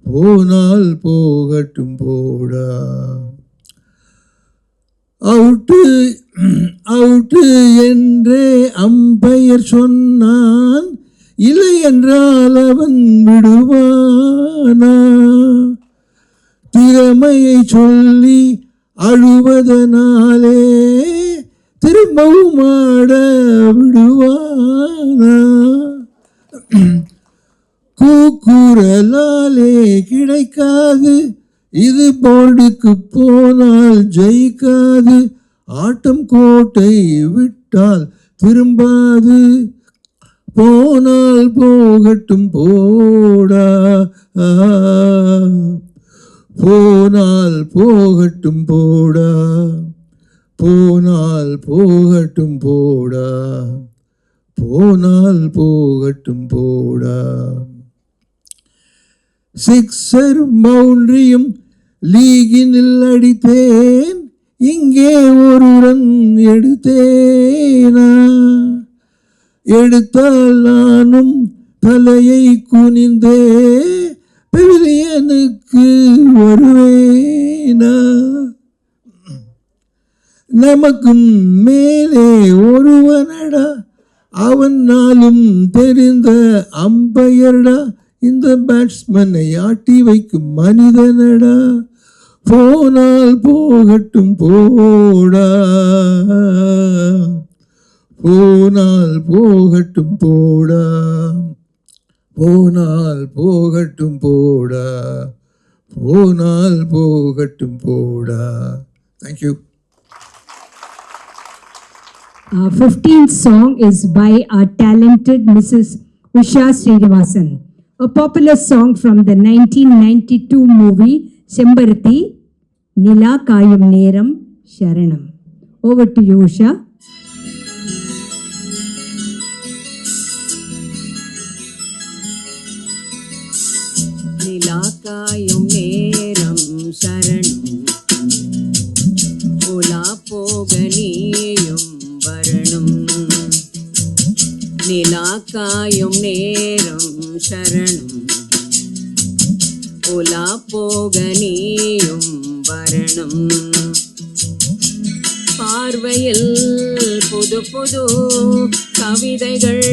S9: போனால் போகட்டும் போடா. அவுட்டு அவுட்டு என்றே அம்பையர் சொன்னான், இல்லை என்றால் அவன் விடுவானா, திறமையை சொல்லி அழுவதனாலே திரும்பவும் ஆட விடுவானா, கூக்குரலாலே கிடைக்காது, இது போர்டுக்கு போனால் ஜெயிக்காது, ஆட்டம் கோட்டை விட்டால் திரும்பாது, போனால் போகட்டும் போடா, போனால் போகட்டும் போடா, போனால் போகட்டும் போடா, போனால் போகட்டும் போடா. சிக்ஸரும் பவுண்டரியும் லீகினில் அடித்தேன், இங்கே ஒரு ரன் எடுத்தேனா, எடுத்தால் நானும் தலையை குனிந்தே பெவிலியனுக்கு வருவேனா, நமக்கும் மேலே ஒருவனடா, அவன் நாளும் தெரிந்த அம்பையர்டா, இந்த பேட்ஸ்மேனை ஆட்டி வைக்கும் மனிதனடா, போனால் போகட்டும் போடா, போனால் போகட்டும் போடா, போனால் போகட்டும் போடா, போனால் போகட்டும் போடா. Thank you.
S2: 15th song is by our talented Mrs. Usha Srinivasan, a popular song from the 1992 movie Sembarati, Nila Kayam Neram Sharanam. Over to you, Usha.
S3: நிலா காயும் நேரம் சரணம், உலா போக நீயும் வரணும், நிலாக்காயும் நேரம் சரணம் உலா போக நீயும் வரணும் பார்வையில் புது புது கவிதைகள்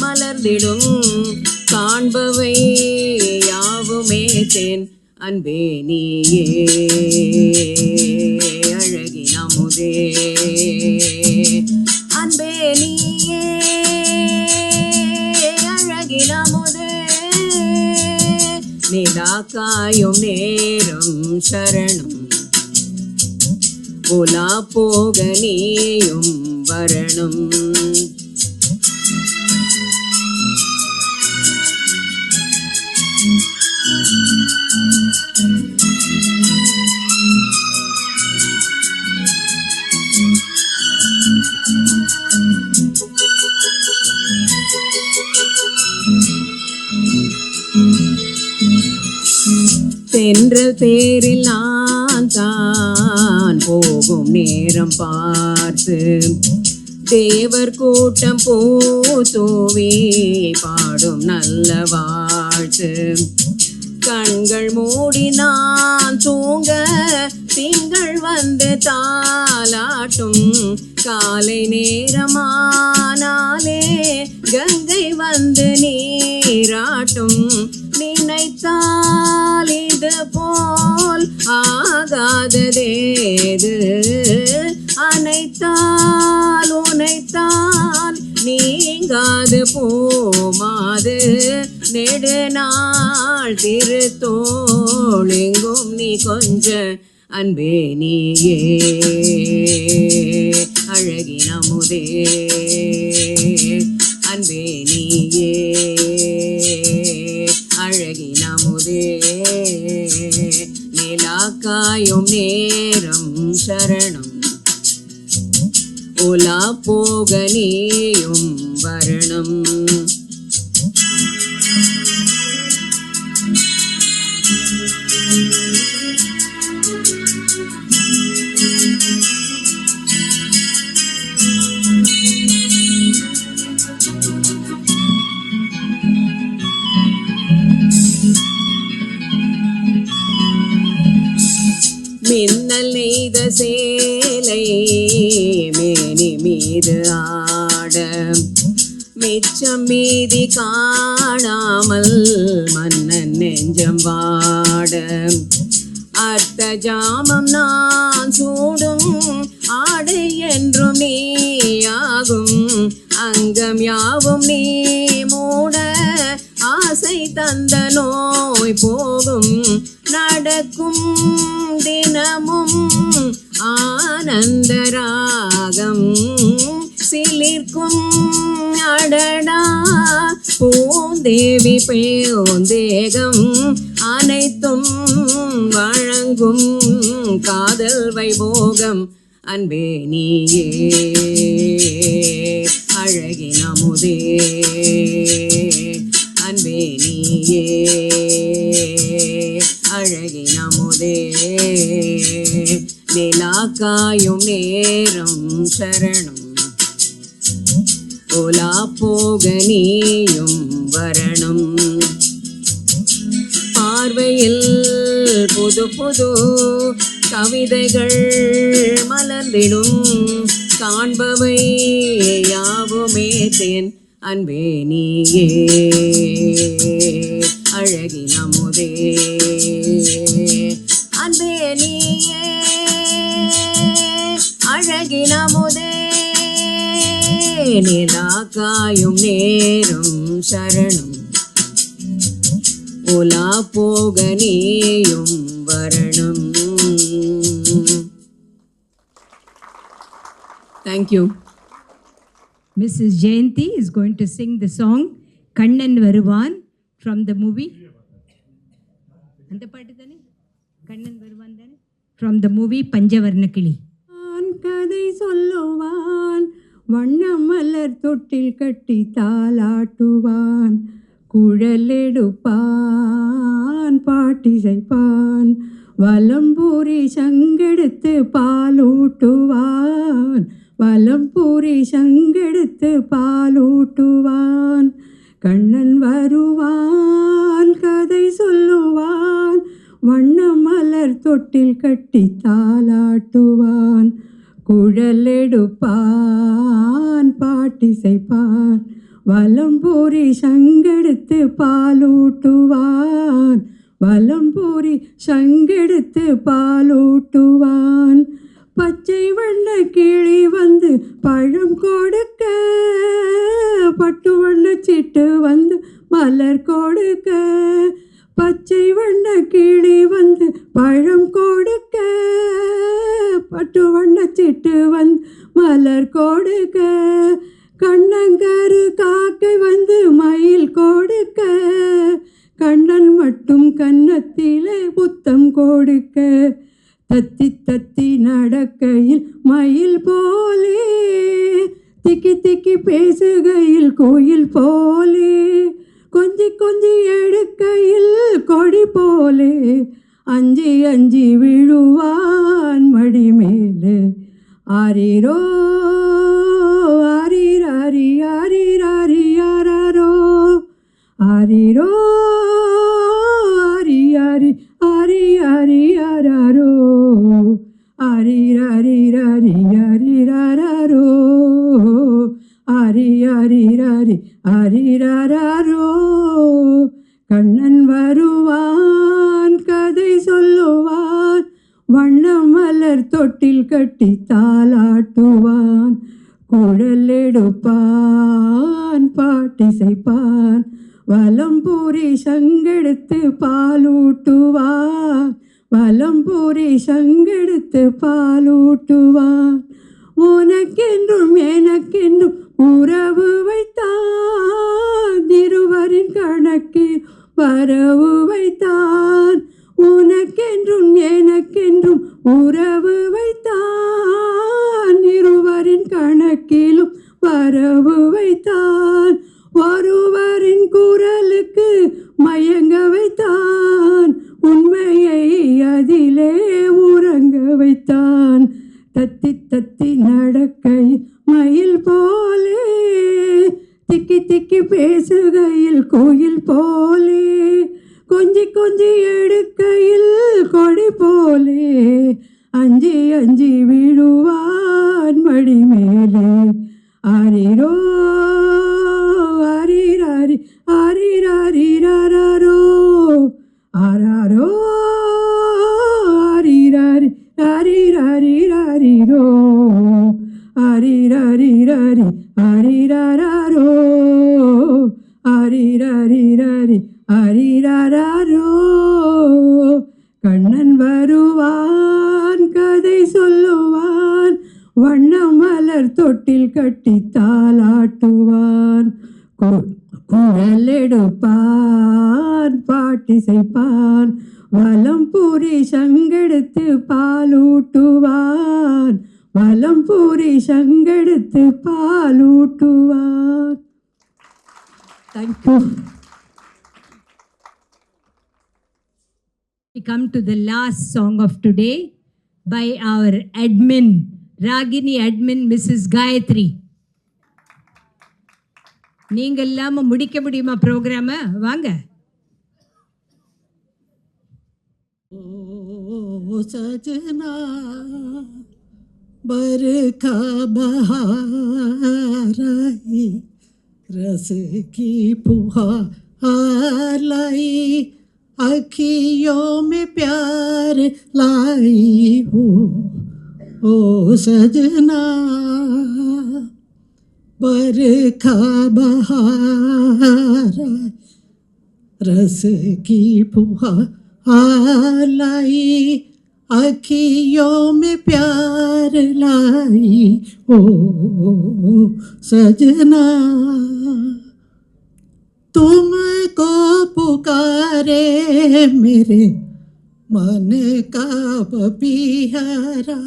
S3: மலர்ந்திடும் காண்பவை யாவுமே தேன் அன்பே நீயே அழகின் அமுதே அன்பே நீயே அழகின் அமுதே நிலாக்காயும் நேரம் சரணம் உலா போக நீயும் வரணும் தென்றல் தேரில் நான் தான் போகும் நேரம் பார்த்து தேவர் கூட்டம் பூத்தூவி பாடும் நல்ல வாழ்த்து கண்கள் மூடி நான் தூங்க திங்கள் வந்து தாலாட்டும் காலை நேரமானாலே கங்கை வந்து நீராட்டும் நினைத்தால் இது போல் ஆகாததேது அனைத்தால் உனைத்தான் நீங்காது போமாது நெடுநாள் திருத்தோளெங்கும் நீ கொஞ்ச அன்பே நீயே அழகின் அமுதே அன்பே நீயே அழகின் அமுதே நிலாக்காயும் நேரம் சரணம் உலா போக நீயும் வரணும் மின்னல் நெய்த சேலை மேனி மீது ஆட மிச்சம் மீதி காணாமல் மன்னன் நெஞ்சம் வாட அர்த்த ஜாமம் நான் சூடும் ஆடை என்றும் நீயாகும் அங்கம் யாவும் நீ மூட ஆசை தந்த நோய் போகும் நடக்கும் தினமும் ஆனந்த ராகம் சிலிர்க்கும் அடடா பூந்தேவி பேந்தேகம் அனைத்தும் வழங்கும் காதல் வைபோகம் அன்பே நீயே அழகின் அமுதே அன்பே நீயே அழகின் அமுதே நிலாக்காயும் நேரம் சரணம் உலா போக நீயும் வரணும் பார்வையில் புது புது கவிதைகள் மலர்ந்திடும் காண்பவை யாவுமே தேன் அன்பே நீயே அழகின் அமுதே அன்பே நீயே அழகின் அமுதே நிலாக்காயும் நேரம் சரணம் உலா போக நீயும் வரணும். Thank you.
S2: Mrs. Jayanti is going to sing the song Kannan Varuvan from the movie. Kannan Varuvan from the movie Panjavarnakili.
S8: கதை சொல்லுவான் வண்ணமலர் தொட்டில் கட்டி தாலாட்டுவான் குழலெடுப்பான் பாட்டிசைப்பான் வலம்பூரி சங்கெடுத்து பாலூட்டுவான்
S2: வலம்பூரி சங்கெடுத்து பாலூட்டுவான். கண்ணன் வருவான் கதை சொல்லுவான், வண்ண மலர் தொட்டில் கட்டி தாலாட்டுவான். குழல் எடுப்பான் பாட்டிசைப்பான், வலம்பூரி சங்கெடுத்து பாலூட்டுவான். வலம்பூரி சங்கெடுத்து பாலூட்டுவான். பச்சை வண்ண கிளி வந்து பழம் கொடுக்க, பட்டு வண்ண சிட்டு வந்து மலர் கொடுக்க. பச்சை வண்ண கிளி வந்து பழம் கொடுக்க, பட்டு வண்ண சிட்டு வந்து மலர் கொடுக்க. கண்ணங்கரு காக்கை வந்து மயில் கொடுக்க, கண்ணன் மட்டும் கன்னத்திலே புத்தம் கொடுக்க. தத்தி தத்தி நடக்கையில் மயில் போலே, திக்கி திக்கி பேசுகையில் கோயில் போலே. கொஞ்சி கொஞ்சி எடுக்கையில் கொடி போலே, அஞ்சி அஞ்சி விழுவான் மடி மேலே. ஆரிரோ ஆரிராரி ஆரிராரி ஆராரோ, ஆரிரோ ஆரி ஆரி ஆரி ஆரி ஆராரோ, ஆரிராரி ராரி ஆரிராரோ, ஆரி ஆரி ராரி ஆரிராரோ. கண்ணன் வருவான் கதை சொல்லுவான், வண்ண மலர் தொட்டில் கட்டி தாலாட்டுவான். குழல் எடுப்பான் பாட்டிசைப்பான், வலம்பூரி சங்கெடுத்து பாலூட்டுவான். வலம்பூரி சங்கெடுத்து பாலூட்டுவான். உனக்கென்றும் எனக்கென்றும் உறவு வைத்தான், இருவரின் கணக்கில் வரவு வைத்தான். உனக்கென்றும் எனக்கென்றும் உறவு வைத்தான், இருவரின் கணக்கிலும் வரவு வைத்தான். ஒருவரின் குரலுக்கு மயங்க வைத்தான், உண்மையை அதிலே உறங்க வைத்தான். தத்தி தத்தி நடக்கை மயில் போலே, திக்கி திக்கி பேசுகையில் கோயில் போலே. கொஞ்சி கொஞ்சி எடுக்கையில் கொடி போலே, அஞ்சி அஞ்சி விழுவான் மடி மேலே. ஆரிரோ ஆரிராரி ஆரிராரி ராரோ, ஆராரோ ஆரிராரி ஆரிராரி ராரிரோ, ஆரிராரி ராரி ஆரிராரோ, ஆரிராரி ராரி ஆரிராரோ. கண்ணன் வருவான் கதை சொல்லுவான், வண்ண மலர் தொட்டில் கட்டி தாலாட்டுவான். குழல் எடுப்பான் பாட்டிசைப்பான், Valampuri சங்கெடுத்து பாலூட்டுவான். Valampuri சங்கெடுத்து பாலூட்டுவான். Thank you. We come to the last song of today by our admin, Ragini admin, Mrs. Gayatri. நீங்க இல்லாம முடிக்க முடியுமா ப்ரோக்ராம? வாங்க.
S4: ओ सजना बरखा बहार आई, रस की फुहार लाई, अखियों में प्यार लाई हो। ओ सजना बरखा बहार आई, रस की फुहार लाई, अखियों में प्यार लाई। ओ सजना तुमको पुकारे मेरे मन का पपीहरा,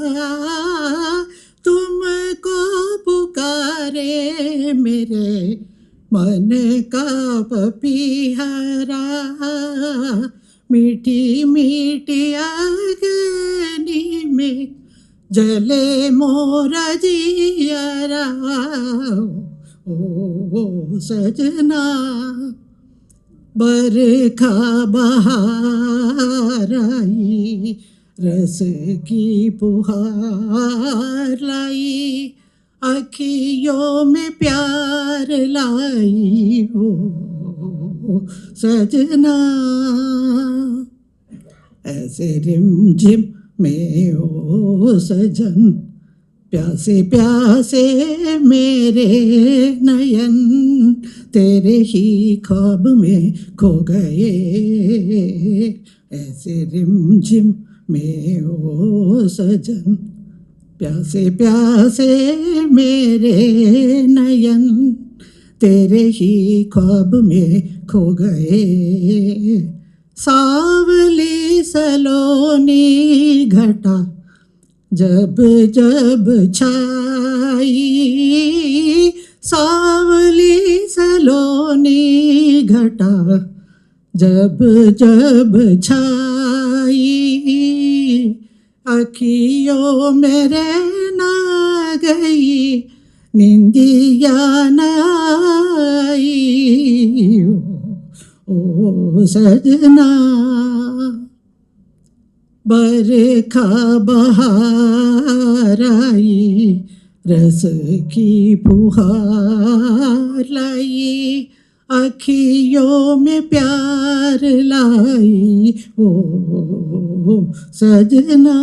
S4: तुमको पुकारे मेरे मन का पपीहरा, मीठी मीठी अग्नि में जले मोर जियरा ओ सजना बरखा बहार आई रस की पुहार लाई अखियों में प्यार लाई हो सजना ऐसे रिमझिम में ओ सजन प्यासे प्यासे मेरे नयन तेरे ही ख्वाब में खो गए ऐसे रिमझिम में ओ सजन प्यासे प्यासे मेरे नयन तेरे ही ख्वाब में खो गए सावली सलोनी घटा जब जब छाई सावली सलोनी घटा जब जब छाई अखियों मेरे ना गई निंदिया न आई ओ सजना बरखा बहार आई रस की फुहार लाई अखियों में प्यार लाई ओ सजना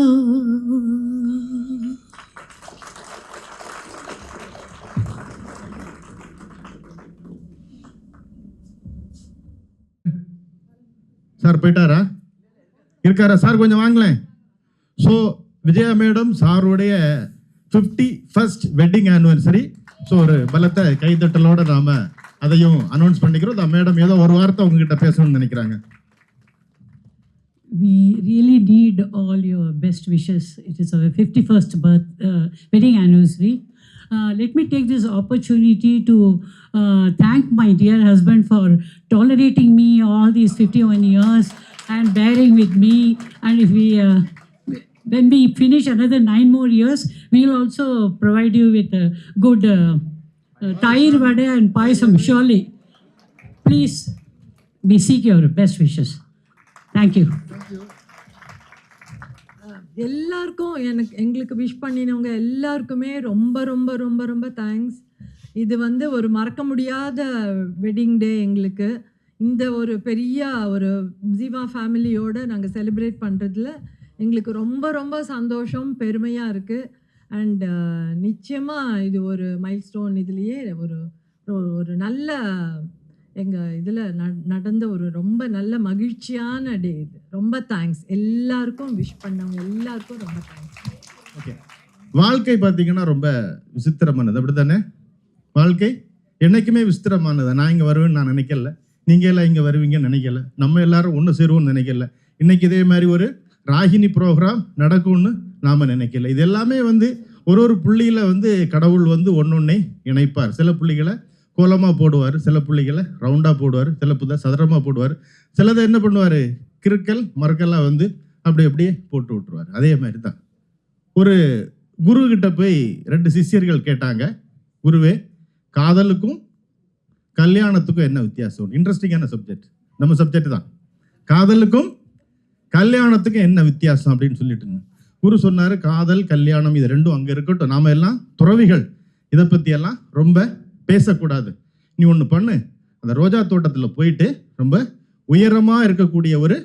S1: சார் போயிட்டாரா? இருக்காரா சார்? கொஞ்சம் வாங்களேன். ஸோ விஜயா மேடம் சாருடைய 51st வெட்டிங் ஆனிவர்சரி. ஸோ ஒரு பலத்த கைதட்டலோட நாம அதையும் அனௌன்ஸ் பண்ணிக்கிறோம். அந்த மேடம் ஏதோ ஒரு வார்த்தை உங்ககிட்ட பேசணும்னு நினைக்கிறாங்க.
S10: We really need all your best wishes. It is our 51st wedding anniversary. Let me take this opportunity to thank my dear husband for tolerating me all these 51 years and bearing with me. And if we, when we finish another 9 more years, we will also provide you with a good Tair Vada and Paisam, surely. Please, we seek your best wishes. Thank you.
S8: எல்லாருக்கும் எங்களுக்கு wish பண்ணினவங்க எல்லாருக்குமே ரொம்ப ரொம்ப ரொம்ப ரொம்ப thanks. இது ஒரு மறக்க முடியாத வெட்டிங் டே எங்களுக்கு. இந்த ஒரு பெரிய ஒரு ஜீவா ஃபேமிலியோடு நாங்கள் செலிப்ரேட் பண்ணுறதுல எங்களுக்கு ரொம்ப ரொம்ப சந்தோஷம், பெருமையாக இருக்குது. அண்ட் நிச்சயமாக இது ஒரு மைல்ஸ்டோன். இதுலேயே ஒரு நல்ல எங்கள் இதில் நடந்த ஒரு ரொம்ப நல்ல மகிழ்ச்சியான டே இது. ரொம்ப தேங்க்ஸ் எல்லாருக்கும், விஷ் பண்ணவங்க எல்லாருக்கும் ரொம்ப தேங்க்ஸ்.
S1: ஓகே, வாழ்க்கை பார்த்தீங்கன்னா ரொம்ப விசித்திரமானது, அப்படி தானே? வாழ்க்கை என்றைக்குமே விசித்திரமானது. நான் இங்கே வருவேன்னு நான் நினைக்கல, நீங்கள் எல்லாம் இங்கே வருவீங்கன்னு நினைக்கல, நம்ம எல்லாரும் ஒன்று சேருவோம்னு நினைக்கல. இன்றைக்கி இதே மாதிரி ஒரு ராகினி ப்ரோக்ராம் நடக்கும்னு நாம் நினைக்கல. இது எல்லாமே ஒரு புள்ளியில் கடவுள் ஒன்னொன்னே இணைப்பார். சில புள்ளிகளை கோலமாக போடுவார், சில புள்ளிகளை ரவுண்டாக போடுவார், சில புதை சதுரமாக போடுவார், சிலதை என்ன பண்ணுவார், கிறுக்கல் மறுக்கெல்லாம் அப்படியே போட்டு விட்டுருவார். அதே மாதிரி தான் ஒரு குரு கிட்ட போய் 2 சிஷ்யர்கள் கேட்டாங்க, குருவே காதலுக்கும் கல்யாணத்துக்கும் என்ன வித்தியாசம்? இன்ட்ரெஸ்டிங்கான சப்ஜெக்ட், நம்ம சப்ஜெக்ட் தான். காதலுக்கும் கல்யாணத்துக்கும் என்ன வித்தியாசம் அப்படின்னு சொல்லிட்டு குரு சொன்னார், காதல் கல்யாணம் இது ரெண்டும் அங்கே இருக்கட்டும், நாம எல்லாம் துறவிகள், இதை பற்றியெல்லாம் ரொம்ப பேசக்கூடாது. நீ ஒன்று பண்ணு, அந்த ரோஜா தோட்டத்தில் போயிட்டு ரொம்ப உயரமாக இருக்கக்கூடிய ஒரு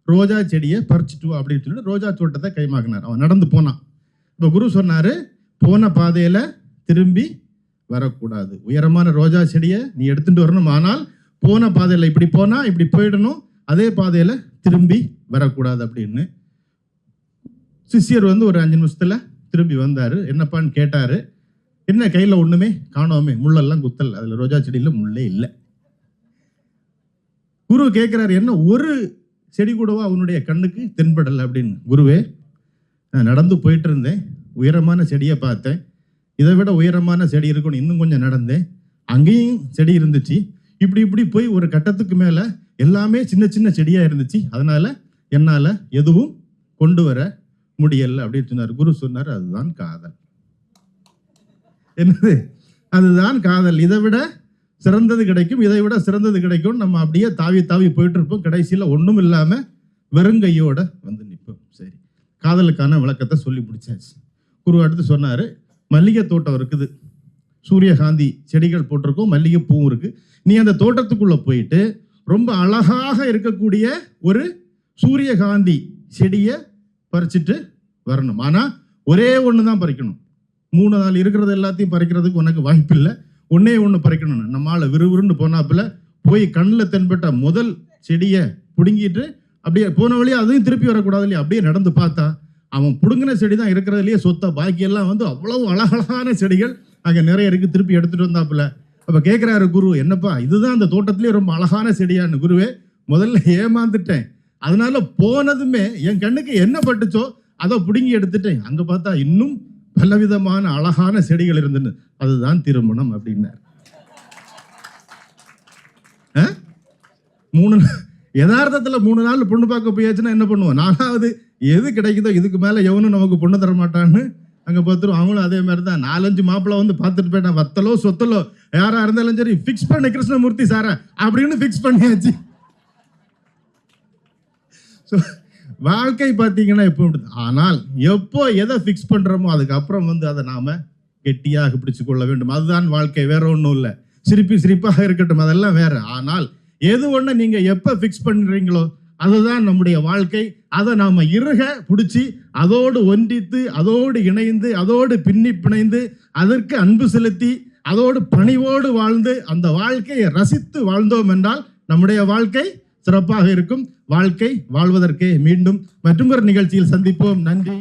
S1: ரோஜா செடியை பறிச்சுட்டு வா அப்படின்னு சொல்லிட்டு ரோஜா தோட்டத்தை கைமாக்கினார். அவன் நடந்து போனான். இப்போ குரு சொன்னார், போன பாதையில் திரும்பி வரக்கூடாது, உயரமான ரோஜா செடியை நீ எடுத்துகிட்டு வரணும், ஆனால் போன பாதையில் இப்படி போனால் இப்படி போயிடணும், அதே பாதையில் திரும்பி வரக்கூடாது அப்படின்னு. சிஷ்யர் ஒரு 5 நிமிஷத்தில் திரும்பி வந்தார். என்னப்பான்னு கேட்டார். என்ன கையில் ஒன்றுமே காணோமே, முள்ளெல்லாம் குத்தல், அதில் ரோஜா செடியில் முள்ளே இல்லை. குரு கேட்குறாரு, என்ன ஒரு செடி கூடவா அவனுடைய கண்ணுக்கு தென்படலை அப்படின்னு. குருவே, நான் நடந்து போயிட்டு இருந்தேன், உயரமான செடியை பார்த்தேன், இதை விட உயரமான செடி இருக்கணும், இன்னும் கொஞ்சம் நடந்தேன், அங்கேயும் செடி இருந்துச்சு, இப்படி போய் ஒரு கட்டத்துக்கு மேலே எல்லாமே சின்ன சின்ன செடியாக இருந்துச்சு, அதனால் என்னால் எதுவும் கொண்டு வர முடியல அப்படின்னு சொன்னார். குரு சொன்னார், அதுதான் காதல். என்னது? அதுதான் காதல். இதை விட சிறந்தது கிடைக்கும், இதை விட சிறந்தது கிடைக்கும். நம்ம அப்படியே தாவி தாவி போயிட்டு இருப்போம். கடைசியில் ஒன்றும் இல்லாமல் வெறுங்கையோட வந்து நிற்போம். சரி, காதலுக்கான விளக்கத்தை சொல்லி முடிச்சாச்சு. குரு அடுத்து சொன்னார், மல்லிகை தோட்டம் இருக்குது, சூரியகாந்தி செடிகள் போட்டிருக்கோம், மல்லிகை பூவும் இருக்குது. நீ அந்த தோட்டத்துக்குள்ளே போயிட்டு ரொம்ப அழகாக இருக்கக்கூடிய ஒரு சூரியகாந்தி செடியை பறிச்சுட்டு வரணும். ஆனால் ஒரே ஒன்று தான் பறிக்கணும். 3 நாள் இருக்கிறது எல்லாத்தையும் பறிக்கிறதுக்கு உனக்கு வாய்ப்பு இல்லை. ஒன்னே ஒன்று பறிக்கணும். நம்மளால விறுவிறுன்னு போனாப்புல போய் கண்ணில் தென்பட்ட முதல் செடியை பிடுங்கிட்டு அப்படியே போன வழியா அதையும் திருப்பி வரக்கூடாது இல்லையா, அப்படியே நடந்து பார்த்தா அவன் பிடுங்கின செடி தான் இருக்கிறதுலையே சொத்தை, பாக்கியெல்லாம் வந்து அவ்வளவு அழகழகான செடிகள் அங்கே நிறைய இருக்கு. திருப்பி எடுத்துட்டு வந்தாப்புல அப்போ கேட்குறாரு குரு, என்னப்பா இதுதான் அந்த தோட்டத்திலேயே ரொம்ப அழகான செடியான்னு. குருவே, முதல்ல ஏமாந்துட்டேன், அதனால போனதுமே என் கண்ணுக்கு என்ன பட்டுச்சோ அதை பிடுங்கி எடுத்துட்டேன். அங்கே பார்த்தா இன்னும் பலவிதமான அழகான செடிகள் இருந்துன்னு, அதுதான் திருமணம் அப்படின்னார். யதார்த்தத்தில் 3 நாள் பொண்ணு பார்க்க போயாச்சுன்னா என்ன பண்ணுவோம்? 4வது எது கிடைக்குதோ இதுக்கு மேலே எவனும் நமக்கு பொண்ணு தர மாட்டான்னு அங்கே பார்த்துருவோம். அவங்களும் அதே மாதிரி தான் 4-5 மாப்பிள்ளை வந்து பார்த்துட்டு போயிட்டான். வத்தலோ சொத்தலோ யாராக இருந்தாலும் சரி, ஃபிக்ஸ் பண்ண கிருஷ்ணமூர்த்தி சாரா அப்படின்னு ஃபிக்ஸ் பண்ணியாச்சு. ஸோ வாழ்க்கை பார்த்தீங்கன்னா எப்போ இப்படி. ஆனால் எப்போ எதை ஃபிக்ஸ் பண்ணுறோமோ அதுக்கப்புறம் வந்து அதை நாம் கெட்டியாக பிடிச்சு கொள்ள வேண்டும். அதுதான் வாழ்க்கை, வேற ஒன்றும் இல்லை. சிரிப்பாக இருக்கட்டும், அதெல்லாம் வேற. ஆனால் எது ஒன்று நீங்கள் எப்போ ஃபிக்ஸ் பண்ணுறீங்களோ அதுதான் நம்முடைய வாழ்க்கை. அதை நாம் இறுக பிடிச்சி அதோடு ஒன்றித்து அதோடு இணைந்து அதோடு பின்னி பிணைந்து அதற்கு அன்பு செலுத்தி அதோடு பணிவோடு வாழ்ந்து அந்த வாழ்க்கையை ரசித்து வாழ்ந்தோம் என்றால் நம்முடைய வாழ்க்கை சிறப்பாக இருக்கும். வாழ்க்கை வாழ்வதற்கே. மீண்டும் மற்றொரு நிகழ்ச்சியில் சந்திப்போம். நன்றி.